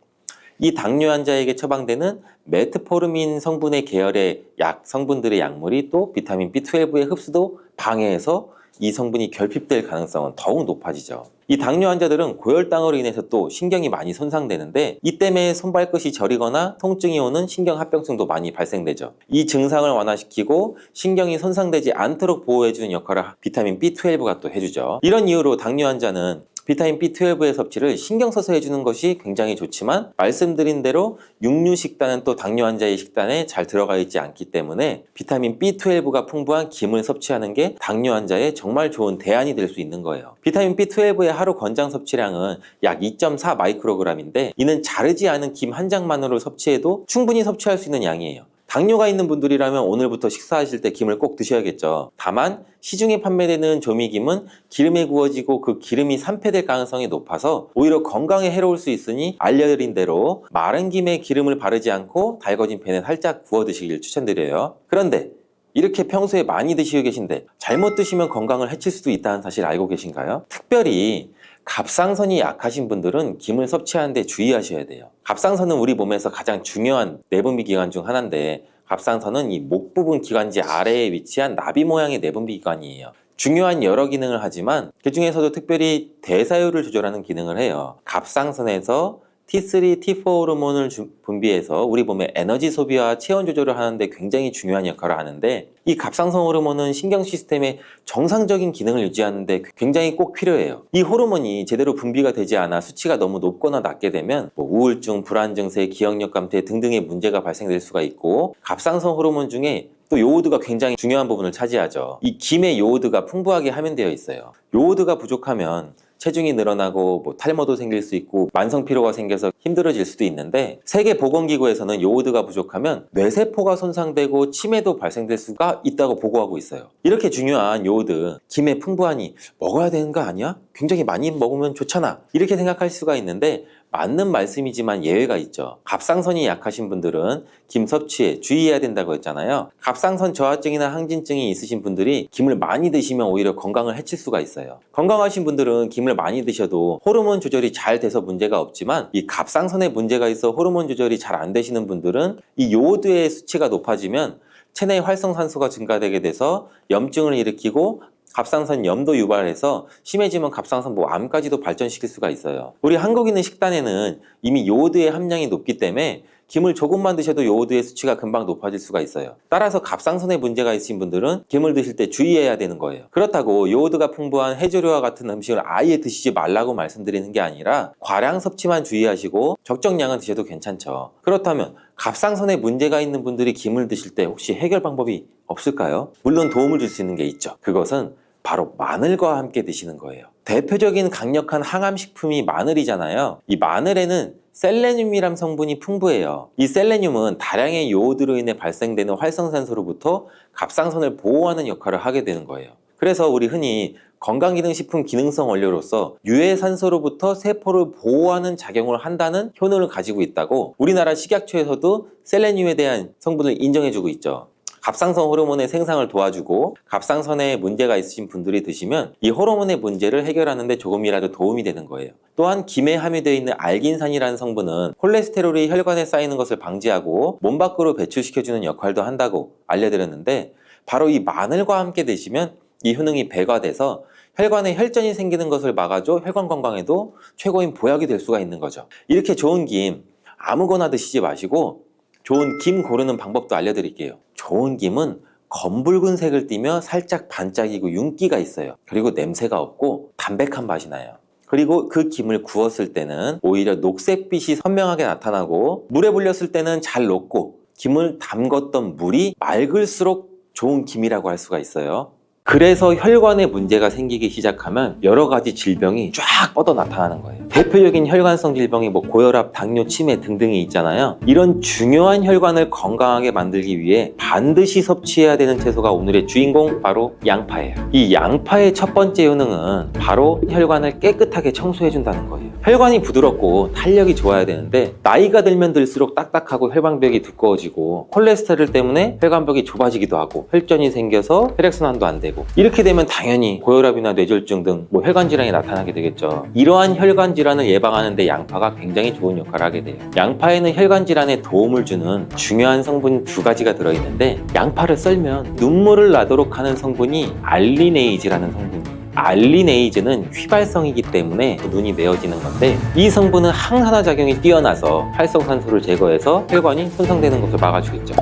이 당뇨 환자에게 처방되는 메트포르민 성분의 계열의 약 성분들의 약물이 또 비타민 B12의 흡수도 방해해서 이 성분이 결핍될 가능성은 더욱 높아지죠. 이 당뇨 환자들은 고혈당으로 인해서 또 신경이 많이 손상되는데 이 때문에 손발끝이 저리거나 통증이 오는 신경합병증도 많이 발생되죠. 이 증상을 완화시키고 신경이 손상되지 않도록 보호해주는 역할을 비타민 B12가 또 해주죠. 이런 이유로 당뇨 환자는 비타민 B12의 섭취를 신경 써서 해주는 것이 굉장히 좋지만 말씀드린 대로 육류 식단은 또 당뇨 환자의 식단에 잘 들어가 있지 않기 때문에 비타민 B12가 풍부한 김을 섭취하는 게 당뇨 환자의 정말 좋은 대안이 될 수 있는 거예요. 비타민 B12의 하루 권장 섭취량은 약 2.4 마이크로그램인데 이는 자르지 않은 김 한 장만으로 섭취해도 충분히 섭취할 수 있는 양이에요. 당뇨가 있는 분들이라면 오늘부터 식사하실 때 김을 꼭 드셔야겠죠. 다만 시중에 판매되는 조미김은 기름에 구워지고 그 기름이 산패될 가능성이 높아서 오히려 건강에 해로울 수 있으니 알려드린 대로 마른 김에 기름을 바르지 않고 달궈진 팬에 살짝 구워 드시길 추천드려요. 그런데 이렇게 평소에 많이 드시고 계신데 잘못 드시면 건강을 해칠 수도 있다는 사실 알고 계신가요? 특별히 갑상선이 약하신 분들은 김을 섭취하는데 주의하셔야 돼요. 갑상선은 우리 몸에서 가장 중요한 내분비 기관 중 하나인데 갑상선은 이 목 부분 기관지 아래에 위치한 나비 모양의 내분비 기관이에요. 중요한 여러 기능을 하지만 그 중에서도 특별히 대사율을 조절하는 기능을 해요. 갑상선에서 T3, T4 호르몬을 분비해서 우리 몸의 에너지 소비와 체온 조절을 하는데 굉장히 중요한 역할을 하는데 이 갑상선 호르몬은 신경 시스템의 정상적인 기능을 유지하는데 굉장히 꼭 필요해요. 이 호르몬이 제대로 분비가 되지 않아 수치가 너무 높거나 낮게 되면 우울증, 불안 증세, 기억력 감퇴 등등의 문제가 발생될 수가 있고 갑상선 호르몬 중에 또 또 요오드가 굉장히 중요한 부분을 차지하죠. 이 김에 요오드가 풍부하게 함유되어 있어요. 요오드가 부족하면 체중이 늘어나고 탈모도 생길 수 있고 만성 피로가 생겨서 힘들어질 수도 있는데, 세계보건기구에서는 요오드가 부족하면 뇌세포가 손상되고 치매도 발생될 수가 있다고 보고하고 있어요. 이렇게 중요한 요오드, 김에 풍부하니 먹어야 되는 거 아니야? 굉장히 많이 먹으면 좋잖아, 이렇게 생각할 수가 있는데 맞는 말씀이지만 예외가 있죠. 갑상선이 약하신 분들은 김 섭취에 주의해야 된다고 했잖아요. 갑상선 저하증이나 항진증이 있으신 분들이 김을 많이 드시면 오히려 건강을 해칠 수가 있어요. 건강하신 분들은 김을 많이 드셔도 호르몬 조절이 잘 돼서 문제가 없지만, 이 갑상선에 문제가 있어 호르몬 조절이 잘 안 되시는 분들은 이 요오드의 수치가 높아지면 체내 활성산소가 증가되게 돼서 염증을 일으키고 갑상선 염도 유발해서 심해지면 갑상선 암까지도 발전시킬 수가 있어요. 우리 한국인의 식단에는 이미 요오드의 함량이 높기 때문에 김을 조금만 드셔도 요오드의 수치가 금방 높아질 수가 있어요. 따라서 갑상선에 문제가 있으신 분들은 김을 드실 때 주의해야 되는 거예요. 그렇다고 요오드가 풍부한 해조류와 같은 음식을 아예 드시지 말라고 말씀드리는 게 아니라 과량 섭취만 주의하시고 적정량은 드셔도 괜찮죠. 그렇다면 갑상선에 문제가 있는 분들이 김을 드실 때 혹시 해결 방법이 없을까요? 물론 도움을 줄 수 있는 게 있죠. 그것은 바로 마늘과 함께 드시는 거예요. 대표적인 강력한 항암식품이 마늘이잖아요. 이 마늘에는 셀레늄이란 성분이 풍부해요. 이 셀레늄은 다량의 요오드로 인해 발생되는 활성산소로부터 갑상선을 보호하는 역할을 하게 되는 거예요. 그래서 우리 흔히 건강기능식품 기능성 원료로서 유해산소로부터 세포를 보호하는 작용을 한다는 효능을 가지고 있다고 우리나라 식약처에서도 셀레늄에 대한 성분을 인정해주고 있죠. 갑상선 호르몬의 생산을 도와주고 갑상선에 문제가 있으신 분들이 드시면 이 호르몬의 문제를 해결하는 데 조금이라도 도움이 되는 거예요. 또한 김에 함유되어 있는 알긴산이라는 성분은 콜레스테롤이 혈관에 쌓이는 것을 방지하고 몸 밖으로 배출시켜주는 역할도 한다고 알려드렸는데, 바로 이 마늘과 함께 드시면 이 효능이 배가 돼서 혈관에 혈전이 생기는 것을 막아줘 혈관 건강에도 최고인 보약이 될 수가 있는 거죠. 이렇게 좋은 김 아무거나 드시지 마시고 좋은 김 고르는 방법도 알려드릴게요. 좋은 김은 검붉은 색을 띠며 살짝 반짝이고 윤기가 있어요. 그리고 냄새가 없고 담백한 맛이 나요. 그리고 그 김을 구웠을 때는 오히려 녹색빛이 선명하게 나타나고, 물에 불렸을 때는 잘 녹고, 김을 담궜던 물이 맑을수록 좋은 김이라고 할 수가 있어요. 그래서 혈관에 문제가 생기기 시작하면 여러 가지 질병이 쫙 뻗어 나타나는 거예요. 대표적인 혈관성 질병이 고혈압, 당뇨, 치매 등등이 있잖아요. 이런 중요한 혈관을 건강하게 만들기 위해 반드시 섭취해야 되는 채소가 오늘의 주인공, 바로 양파예요. 이 양파의 첫 번째 효능은 바로 혈관을 깨끗하게 청소해준다는 거예요. 혈관이 부드럽고 탄력이 좋아야 되는데 나이가 들면 들수록 딱딱하고 혈관벽이 두꺼워지고 콜레스테롤 때문에 혈관벽이 좁아지기도 하고 혈전이 생겨서 혈액순환도 안 되고, 이렇게 되면 당연히 고혈압이나 뇌졸중 등 혈관 질환이 나타나게 되겠죠. 이러한 혈관 질환을 예방하는 데 양파가 굉장히 좋은 역할을 하게 돼요. 양파에는 혈관 질환에 도움을 주는 중요한 성분 2가지가 들어있는데, 양파를 썰면 눈물을 나도록 하는 성분이 알리네이즈라는 성분이에요. 알리네이즈는 휘발성이기 때문에 눈이 메어지는 건데, 이 성분은 항산화 작용이 뛰어나서 활성산소를 제거해서 혈관이 손상되는 것을 막아주겠죠.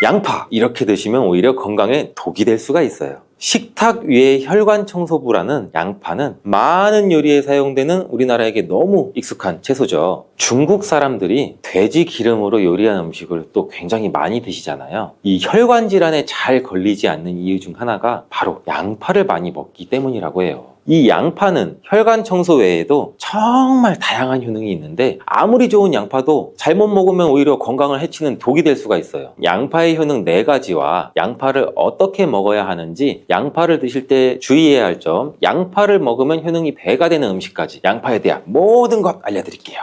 양파 이렇게 드시면 오히려 건강에 독이 될 수가 있어요. 식탁 위의 혈관 청소부라는 양파는 많은 요리에 사용되는 우리나라에게 너무 익숙한 채소죠. 중국 사람들이 돼지 기름으로 요리한 음식을 또 굉장히 많이 드시잖아요. 이 혈관 질환에 잘 걸리지 않는 이유 중 하나가 바로 양파를 많이 먹기 때문이라고 해요. 이 양파는 혈관 청소 외에도 정말 다양한 효능이 있는데, 아무리 좋은 양파도 잘못 먹으면 오히려 건강을 해치는 독이 될 수가 있어요. 양파의 효능 4가지와 양파를 어떻게 먹어야 하는지, 양파를 드실 때 주의해야 할 점, 양파를 먹으면 효능이 배가 되는 음식까지 양파에 대한 모든 것 알려드릴게요.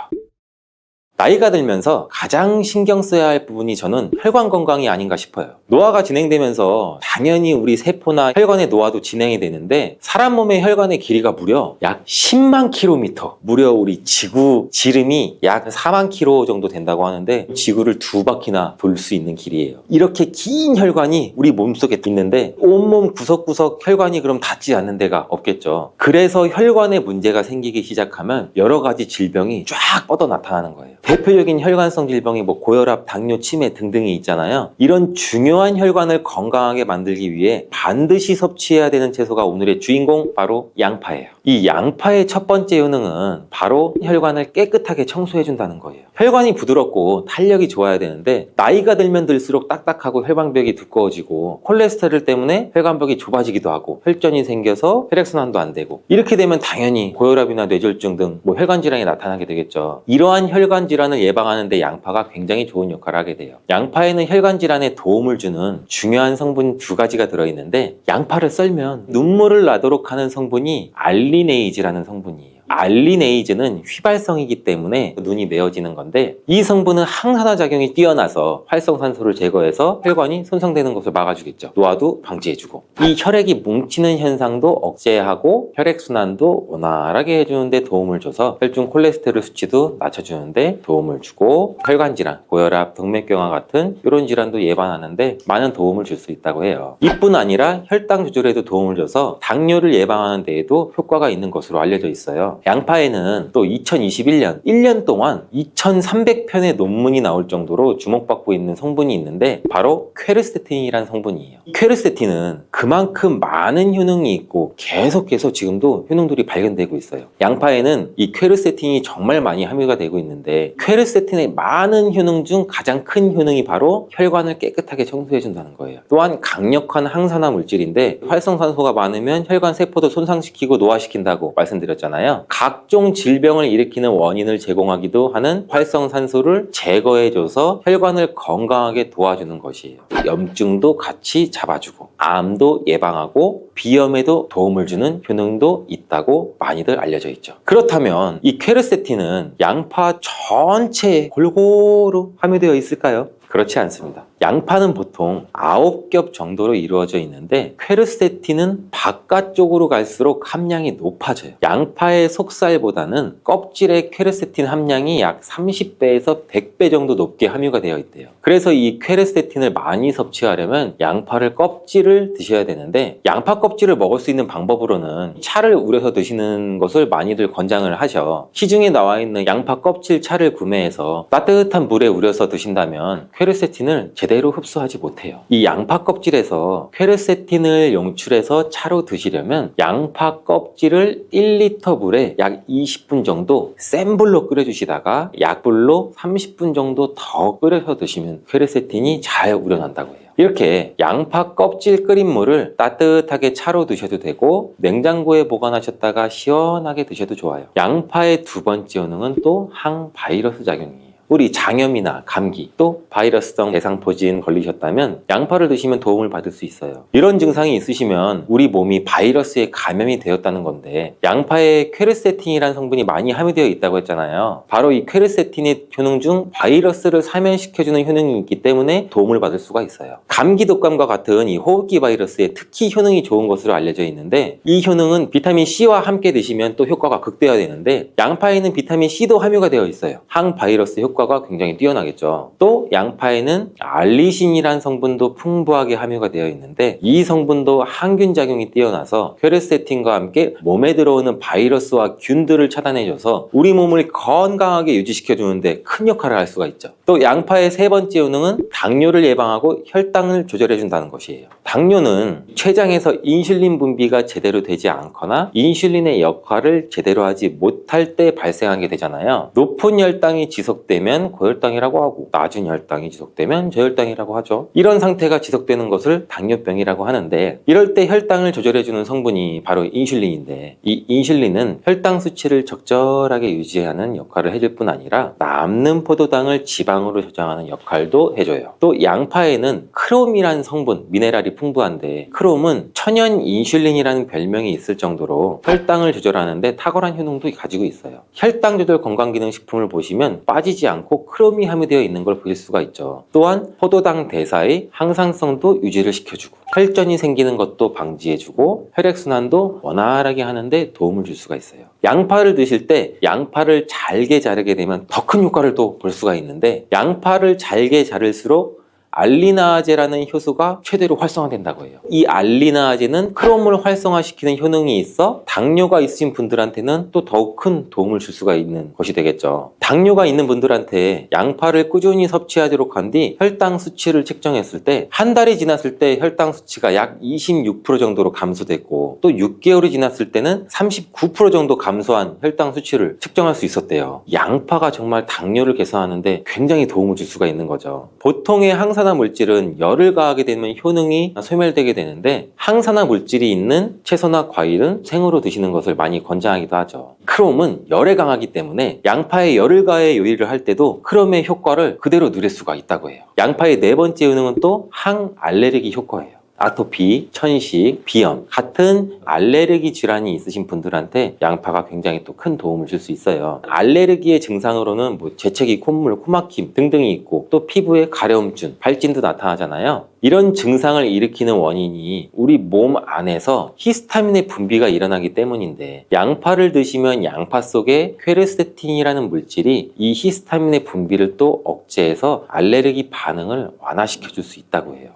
나이가 들면서 가장 신경 써야 할 부분이 저는 혈관 건강이 아닌가 싶어요. 노화가 진행되면서 당연히 우리 세포나 혈관의 노화도 진행이 되는데, 사람 몸의 혈관의 길이가 무려 약 10만 킬로미터, 무려 우리 지구 지름이 약 4만 킬로 정도 된다고 하는데, 지구를 2바퀴나 돌 수 있는 길이에요. 이렇게 긴 혈관이 우리 몸속에 있는데 온몸 구석구석 혈관이 그럼 닿지 않는 데가 없겠죠. 그래서 혈관에 문제가 생기기 시작하면 여러 가지 질병이 쫙 뻗어 나타나는 거예요. 대표적인 혈관성 질병이 고혈압, 당뇨, 치매 등등이 있잖아요. 이런 중요한 혈관을 건강하게 만들기 위해 반드시 섭취해야 되는 채소가 오늘의 주인공, 바로 양파예요. 이 양파의 첫 번째 효능은 바로 혈관을 깨끗하게 청소해준다는 거예요. 혈관이 부드럽고 탄력이 좋아야 되는데 나이가 들면 들수록 딱딱하고 혈관벽이 두꺼워지고 콜레스테롤 때문에 혈관벽이 좁아지기도 하고 혈전이 생겨서 혈액순환도 안 되고, 이렇게 되면 당연히 고혈압이나 뇌졸중 등 혈관 질환이 나타나게 되겠죠. 이러한 혈관 질환을 예방하는 데 양파가 굉장히 좋은 역할을 하게 돼요. 양파에는 혈관 질환에 도움을 주는 중요한 성분 2가지가 들어있는데, 양파를 썰면 눈물을 나도록 하는 성분이 알리네이즈라는 성분이에요. 알리네이즈는 휘발성이기 때문에 눈이 메어지는 건데, 이 성분은 항산화 작용이 뛰어나서 활성산소를 제거해서 혈관이 손상되는 것을 막아주겠죠. 노화도 방지해주고, 이 혈액이 뭉치는 현상도 억제하고 혈액순환도 원활하게 해주는데 도움을 줘서 혈중 콜레스테롤 수치도 낮춰주는데 도움을 주고, 혈관질환, 고혈압, 동맥경화 같은 이런 질환도 예방하는데 많은 도움을 줄 수 있다고 해요. 이뿐 아니라 혈당 조절에도 도움을 줘서 당뇨를 예방하는 데에도 효과가 있는 것으로 알려져 있어요. 양파에는 또 2021년 1년 동안 2300편의 논문이 나올 정도로 주목받고 있는 성분이 있는데, 바로 퀘르세틴이라는 성분이에요. 퀘르세틴은 그만큼 많은 효능이 있고 계속해서 지금도 효능들이 발견되고 있어요. 양파에는 이 퀘르세틴이 정말 많이 함유가 되고 있는데, 퀘르세틴의 많은 효능 중 가장 큰 효능이 바로 혈관을 깨끗하게 청소해 준다는 거예요. 또한 강력한 항산화 물질인데, 활성산소가 많으면 혈관 세포도 손상시키고 노화시킨다고 말씀드렸잖아요. 각종 질병을 일으키는 원인을 제공하기도 하는 활성산소를 제거해줘서 혈관을 건강하게 도와주는 것이에요. 염증도 같이 잡아주고 암도 예방하고 비염에도 도움을 주는 효능도 있다고 많이들 알려져 있죠. 그렇다면 이 퀘르세틴은 양파 전체에 골고루 함유되어 있을까요? 그렇지 않습니다. 양파는 보통 9겹 정도로 이루어져 있는데, 퀘르세틴은 바깥쪽으로 갈수록 함량이 높아져요. 양파의 속살보다는 껍질의 퀘르세틴 함량이 약 30배에서 100배 정도 높게 함유가 되어 있대요. 그래서 이 퀘르세틴을 많이 섭취하려면 양파를 껍질을 드셔야 되는데, 양파 껍질을 먹을 수 있는 방법으로는 차를 우려서 드시는 것을 많이들 권장을 하셔. 시중에 나와 있는 양파 껍질 차를 구매해서 따뜻한 물에 우려서 드신다면 퀘르세틴을 제대로 흡수하지 못해요. 이 양파 껍질에서 퀘르세틴을 용출해서 차로 드시려면 양파 껍질을 1리터 물에 약 20분 정도 센 불로 끓여주시다가 약불로 30분 정도 더 끓여서 드시면 퀘르세틴이 잘 우려난다고 해요. 이렇게 양파 껍질 끓인 물을 따뜻하게 차로 드셔도 되고, 냉장고에 보관하셨다가 시원하게 드셔도 좋아요. 양파의 2번째 효능은 또 항바이러스 작용이에요. 우리 장염이나 감기, 또 바이러스성 대상포진 걸리셨다면 양파를 드시면 도움을 받을 수 있어요. 이런 증상이 있으시면 우리 몸이 바이러스에 감염이 되었다는 건데, 양파에 퀘르세틴이라는 성분이 많이 함유되어 있다고 했잖아요. 바로 이 퀘르세틴의 효능 중 바이러스를 사면시켜주는 효능이 있기 때문에 도움을 받을 수가 있어요. 감기 독감과 같은 이 호흡기 바이러스에 특히 효능이 좋은 것으로 알려져 있는데, 이 효능은 비타민 C와 함께 드시면 또 효과가 극대화되는데, 양파에는 비타민 C도 함유가 되어 있어요. 항바이러스 효과가 굉장히 뛰어나겠죠. 또 양파에는 알리신이라는 성분도 풍부하게 함유가 되어 있는데, 이 성분도 항균 작용이 뛰어나서 퀘르세틴과 함께 몸에 들어오는 바이러스와 균들을 차단해줘서 우리 몸을 건강하게 유지시켜주는데 큰 역할을 할 수가 있죠. 또 양파의 3번째 효능은 당뇨를 예방하고 혈당을 조절해준다는 것이에요. 당뇨는 췌장에서 인슐린 분비가 제대로 되지 않거나 인슐린의 역할을 제대로 하지 못할 때 발생하게 되잖아요. 높은 혈당이 지속되면 고혈당이라고 하고, 낮은 혈당이 지속되면 저혈당이라고 하죠. 이런 상태가 지속되는 것을 당뇨병이라고 하는데, 이럴 때 혈당을 조절해주는 성분이 바로 인슐린인데, 이 인슐린은 혈당 수치를 적절하게 유지하는 역할을 해줄 뿐 아니라 남는 포도당을 지방으로 저장하는 역할도 해줘요. 또 양파에는 크롬이라는 성분, 미네랄이 풍부한데, 크롬은 천연 인슐린이라는 별명이 있을 정도로 혈당을 조절하는데 탁월한 효능도 가지고 있어요. 혈당 조절 건강기능식품을 보시면 빠지지 않고 크롬이 함유되어 있는 걸 보실 수가 있죠. 또한 포도당 대사의 항상성도 유지를 시켜주고, 혈전이 생기는 것도 방지해주고, 혈액순환도 원활하게 하는데 도움을 줄 수가 있어요. 양파를 드실 때 양파를 잘게 자르게 되면 더 큰 효과를 또 볼 수가 있는데, 양파를 잘게 자를수록 알리나아제라는 효소가 최대로 활성화된다고 해요. 이 알리나아제는 크롬을 활성화시키는 효능이 있어 당뇨가 있으신 분들한테는 또 더욱 큰 도움을 줄 수가 있는 것이 되겠죠. 당뇨가 있는 분들한테 양파를 꾸준히 섭취하도록 한 뒤 혈당 수치를 측정했을 때 한 달이 지났을 때 혈당 수치가 약 26% 정도로 감소됐고 또 6개월이 지났을 때는 39% 정도 감소한 혈당 수치를 측정할 수 있었대요. 양파가 정말 당뇨를 개선하는데 굉장히 도움을 줄 수가 있는 거죠. 보통의 항산화 물질은 열을 가하게 되면 효능이 소멸되게 되는데 항산화 물질이 있는 채소나 과일은 생으로 드시는 것을 많이 권장하기도 하죠. 크롬은 열에 강하기 때문에 양파에 열을 가해 요리를 할 때도 크롬의 효과를 그대로 누릴 수가 있다고 해요. 양파의 네 번째 효능은 또 항알레르기 효과예요. 아토피, 천식, 비염 같은 알레르기 질환이 있으신 분들한테 양파가 굉장히 또 큰 도움을 줄 수 있어요. 알레르기의 증상으로는 재채기, 콧물, 코막힘 등등이 있고 또 피부에 가려움증, 발진도 나타나잖아요. 이런 증상을 일으키는 원인이 우리 몸 안에서 히스타민의 분비가 일어나기 때문인데 양파를 드시면 양파 속에 퀘르세틴이라는 물질이 이 히스타민의 분비를 또 억제해서 알레르기 반응을 완화시켜 줄 수 있다고 해요.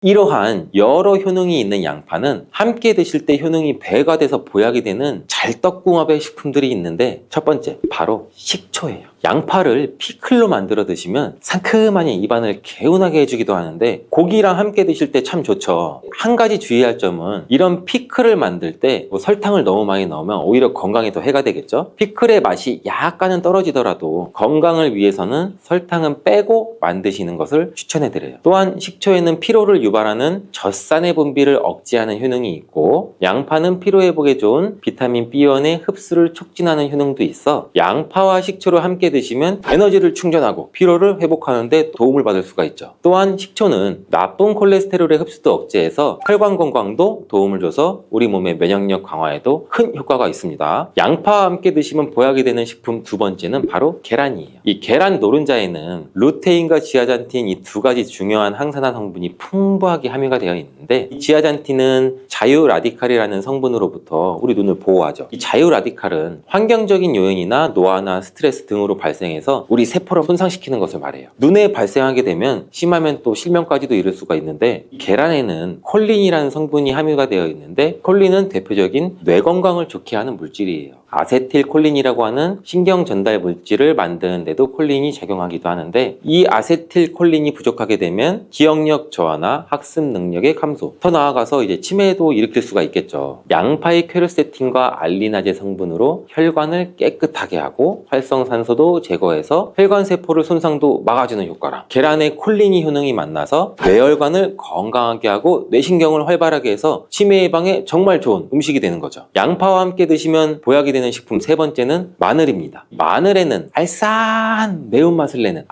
이러한 여러 효능이 있는 양파는 함께 드실 때 효능이 배가 돼서 보약이 되는 잘떡궁합의 식품들이 있는데 첫 번째, 바로 식초예요. 양파를 피클로 만들어 드시면 상큼하니 입안을 개운하게 해주기도 하는데 고기랑 함께 드실 때 참 좋죠. 한 가지 주의할 점은 이런 피클을 만들 때 설탕을 너무 많이 넣으면 오히려 건강에 더 해가 되겠죠. 피클의 맛이 약간은 떨어지더라도 건강을 위해서는 설탕은 빼고 만드시는 것을 추천해 드려요. 또한 식초에는 피로를 유발하는 젖산의 분비를 억제하는 효능이 있고 양파는 피로 회복에 좋은 비타민 B1의 흡수를 촉진하는 효능도 있어 양파와 식초를 함께 드시면 에너지를 충전하고 피로를 회복하는 데 도움을 받을 수가 있죠. 또한 식초는 나쁜 콜레스테롤의 흡수도 억제해서 혈관 건강도 도움을 줘서 우리 몸의 면역력 강화에도 큰 효과가 있습니다. 양파와 함께 드시면 보약이 되는 식품 두 번째는 바로 계란이에요. 이 계란 노른자에는 루테인과 지아잔틴 이 두 가지 중요한 항산화 성분이 풍부하게 함유가 되어 있는데 이 지아잔틴은 자유라디칼이라는 성분으로부터 우리 눈을 보호하죠. 이 자유라디칼은 환경적인 요인이나 노화나 스트레스 등으로 발생해서 우리 세포를 손상시키는 것을 말해요. 눈에 발생하게 되면 심하면 또 실명까지도 이를 수가 있는데 계란에는 콜린이라는 성분이 함유가 되어 있는데 콜린은 대표적인 뇌 건강을 좋게 하는 물질이에요. 아세틸콜린이라고 하는 신경 전달 물질을 만드는 데도 콜린이 작용하기도 하는데 이 아세틸콜린이 부족하게 되면 기억력 저하나 학습 능력의 감소, 더 나아가서 이제 치매도 일으킬 수가 있겠죠. 양파의 퀘르세틴과 알리나제 성분으로 혈관을 깨끗하게 하고 활성산소도 제거해서 혈관 세포를 손상도 막아주는 효과랑 계란의 콜린이 효능이 만나서 뇌혈관을 건강하게 하고 뇌신경을 활발하게 해서 치매 예방에 정말 좋은 음식이 되는 거죠. 양파와 함께 드시면 보약이 되는 식품 세 번째는 마늘입니다. 마늘에는 알싸한 매운맛을 내는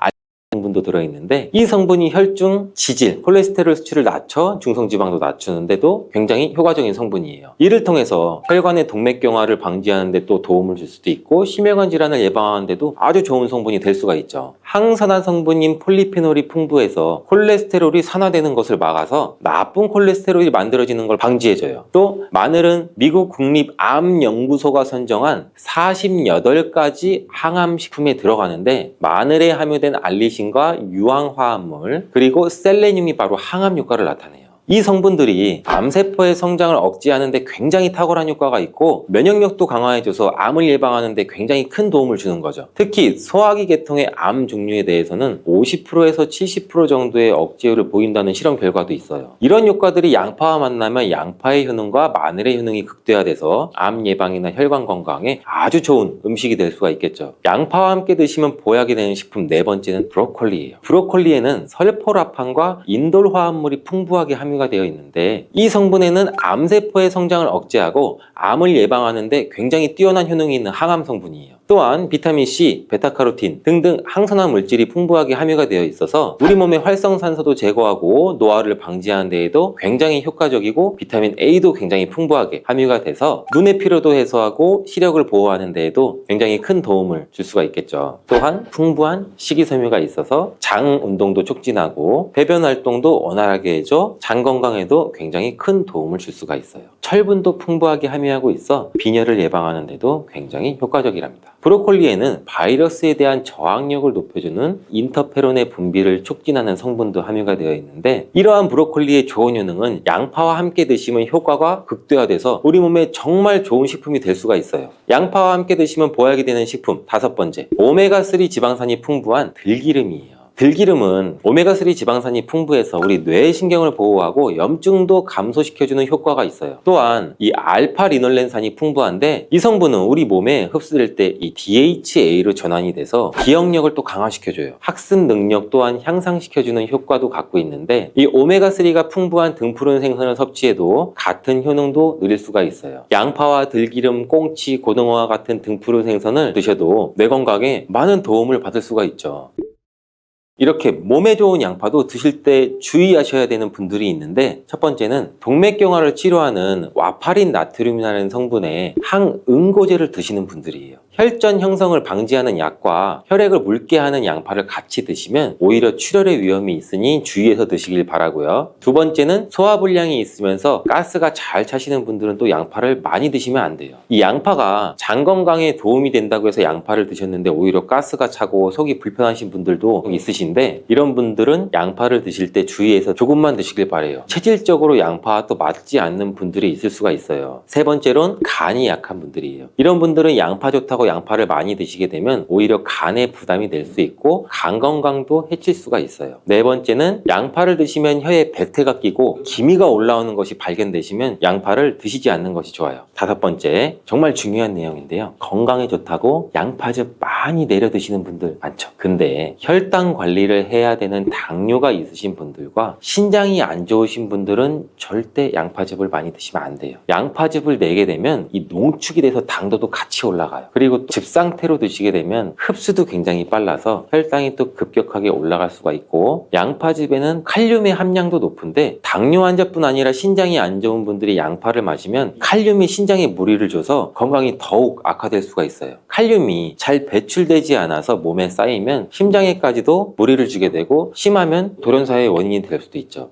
성분도 들어있는데 이 성분이 혈중, 지질, 콜레스테롤 수치를 낮춰 중성지방도 낮추는데도 굉장히 효과적인 성분이에요. 이를 통해서 혈관의 동맥경화를 방지하는 데 또 도움을 줄 수도 있고 심혈관 질환을 예방하는 데도 아주 좋은 성분이 될 수가 있죠. 항산화 성분인 폴리페놀이 풍부해서 콜레스테롤이 산화되는 것을 막아서 나쁜 콜레스테롤이 만들어지는 걸 방지해줘요. 또 마늘은 미국 국립암연구소가 선정한 48가지 항암식품에 들어가는데 마늘에 함유된 알리신과 유황화합물 그리고 셀레늄이 바로 항암 효과를 나타내요. 이 성분들이 암세포의 성장을 억제하는 데 굉장히 탁월한 효과가 있고 면역력도 강화해줘서 암을 예방하는 데 굉장히 큰 도움을 주는 거죠. 특히 소화기 계통의 암 종류에 대해서는 50%에서 70% 정도의 억제율을 보인다는 실험 결과도 있어요. 이런 효과들이 양파와 만나면 양파의 효능과 마늘의 효능이 극대화돼서 암 예방이나 혈관 건강에 아주 좋은 음식이 될 수가 있겠죠. 양파와 함께 드시면 보약이 되는 식품 네 번째는 브로콜리예요. 브로콜리에는 설포라판과 인돌 화합물이 풍부하게 함유가 되어 있는데 이 성분에는 암세포의 성장을 억제하고 암을 예방하는 데 굉장히 뛰어난 효능이 있는 항암 성분이에요. 또한 비타민C, 베타카로틴 등등 항산화 물질이 풍부하게 함유가 되어 있어서 우리 몸의 활성산소도 제거하고 노화를 방지하는 데에도 굉장히 효과적이고 비타민 A도 굉장히 풍부하게 함유가 돼서 눈의 피로도 해소하고 시력을 보호하는 데에도 굉장히 큰 도움을 줄 수가 있겠죠. 또한 풍부한 식이섬유가 있어서 장 운동도 촉진하고 배변 활동도 원활하게 해줘 장 건강에도 굉장히 큰 도움을 줄 수가 있어요. 철분도 풍부하게 함유하고 있어 빈혈을 예방하는 데도 굉장히 효과적이랍니다. 브로콜리에는 바이러스에 대한 저항력을 높여주는 인터페론의 분비를 촉진하는 성분도 함유가 되어 있는데, 이러한 브로콜리의 좋은 효능은 양파와 함께 드시면 효과가 극대화돼서 우리 몸에 정말 좋은 식품이 될 수가 있어요. 양파와 함께 드시면 보약이 되는 식품 5번째, 오메가3 지방산이 풍부한 들기름이에요. 들기름은 오메가3 지방산이 풍부해서 우리 뇌의 신경을 보호하고 염증도 감소시켜주는 효과가 있어요. 또한 이 알파리놀렌산이 풍부한데, 이 성분은 우리 몸에 흡수될 때 이 DHA로 전환이 돼서 기억력을 또 강화시켜줘요. 학습 능력 또한 향상시켜주는 효과도 갖고 있는데, 이 오메가3가 풍부한 등푸른 생선을 섭취해도 같은 효능도 누릴 수가 있어요. 양파와 들기름, 꽁치, 고등어와 같은 등푸른 생선을 드셔도 뇌 건강에 많은 도움을 받을 수가 있죠. 이렇게 몸에 좋은 양파도 드실 때 주의하셔야 되는 분들이 있는데, 첫 번째는 동맥경화를 치료하는 와파린 나트륨이라는 성분의 항응고제를 드시는 분들이에요. 혈전 형성을 방지하는 약과 혈액을 묽게 하는 양파를 같이 드시면 오히려 출혈의 위험이 있으니 주의해서 드시길 바라고요. 두 번째는 소화불량이 있으면서 가스가 잘 차시는 분들은 또 양파를 많이 드시면 안 돼요. 이 양파가 장 건강에 도움이 된다고 해서 양파를 드셨는데 오히려 가스가 차고 속이 불편하신 분들도 있으신데, 이런 분들은 양파를 드실 때 주의해서 조금만 드시길 바래요. 체질적으로 양파와 또 맞지 않는 분들이 있을 수가 있어요. 세 번째로는 간이 약한 분들이에요. 이런 분들은 양파 좋다고 양파를 많이 드시게 되면 오히려 간에 부담이 될 수 있고 간 건강도 해칠 수가 있어요. 네 번째는 양파를 드시면 혀에 배태가 끼고 기미가 올라오는 것이 발견되시면 양파를 드시지 않는 것이 좋아요. 다섯 번째, 정말 중요한 내용인데요. 건강에 좋다고 양파즙 많이 내려 드시는 분들 많죠. 근데 혈당 관리를 해야 되는 당뇨가 있으신 분들과 신장이 안 좋으신 분들은 절대 양파즙을 많이 드시면 안 돼요. 양파즙을 내게 되면 이 농축이 돼서 당도도 같이 올라가요. 그리고 즙 상태로 드시게 되면 흡수도 굉장히 빨라서 혈당이 또 급격하게 올라갈 수가 있고, 양파즙에는 칼륨의 함량도 높은데 당뇨 환자뿐 아니라 신장이 안 좋은 분들이 양파를 마시면 칼륨이 신장에 무리를 줘서 건강이 더욱 악화될 수가 있어요. 칼륨이 잘 배출되지 않아서 몸에 쌓이면 심장에까지도 무리를 주게 되고 심하면 돌연사의 원인이 될 수도 있죠.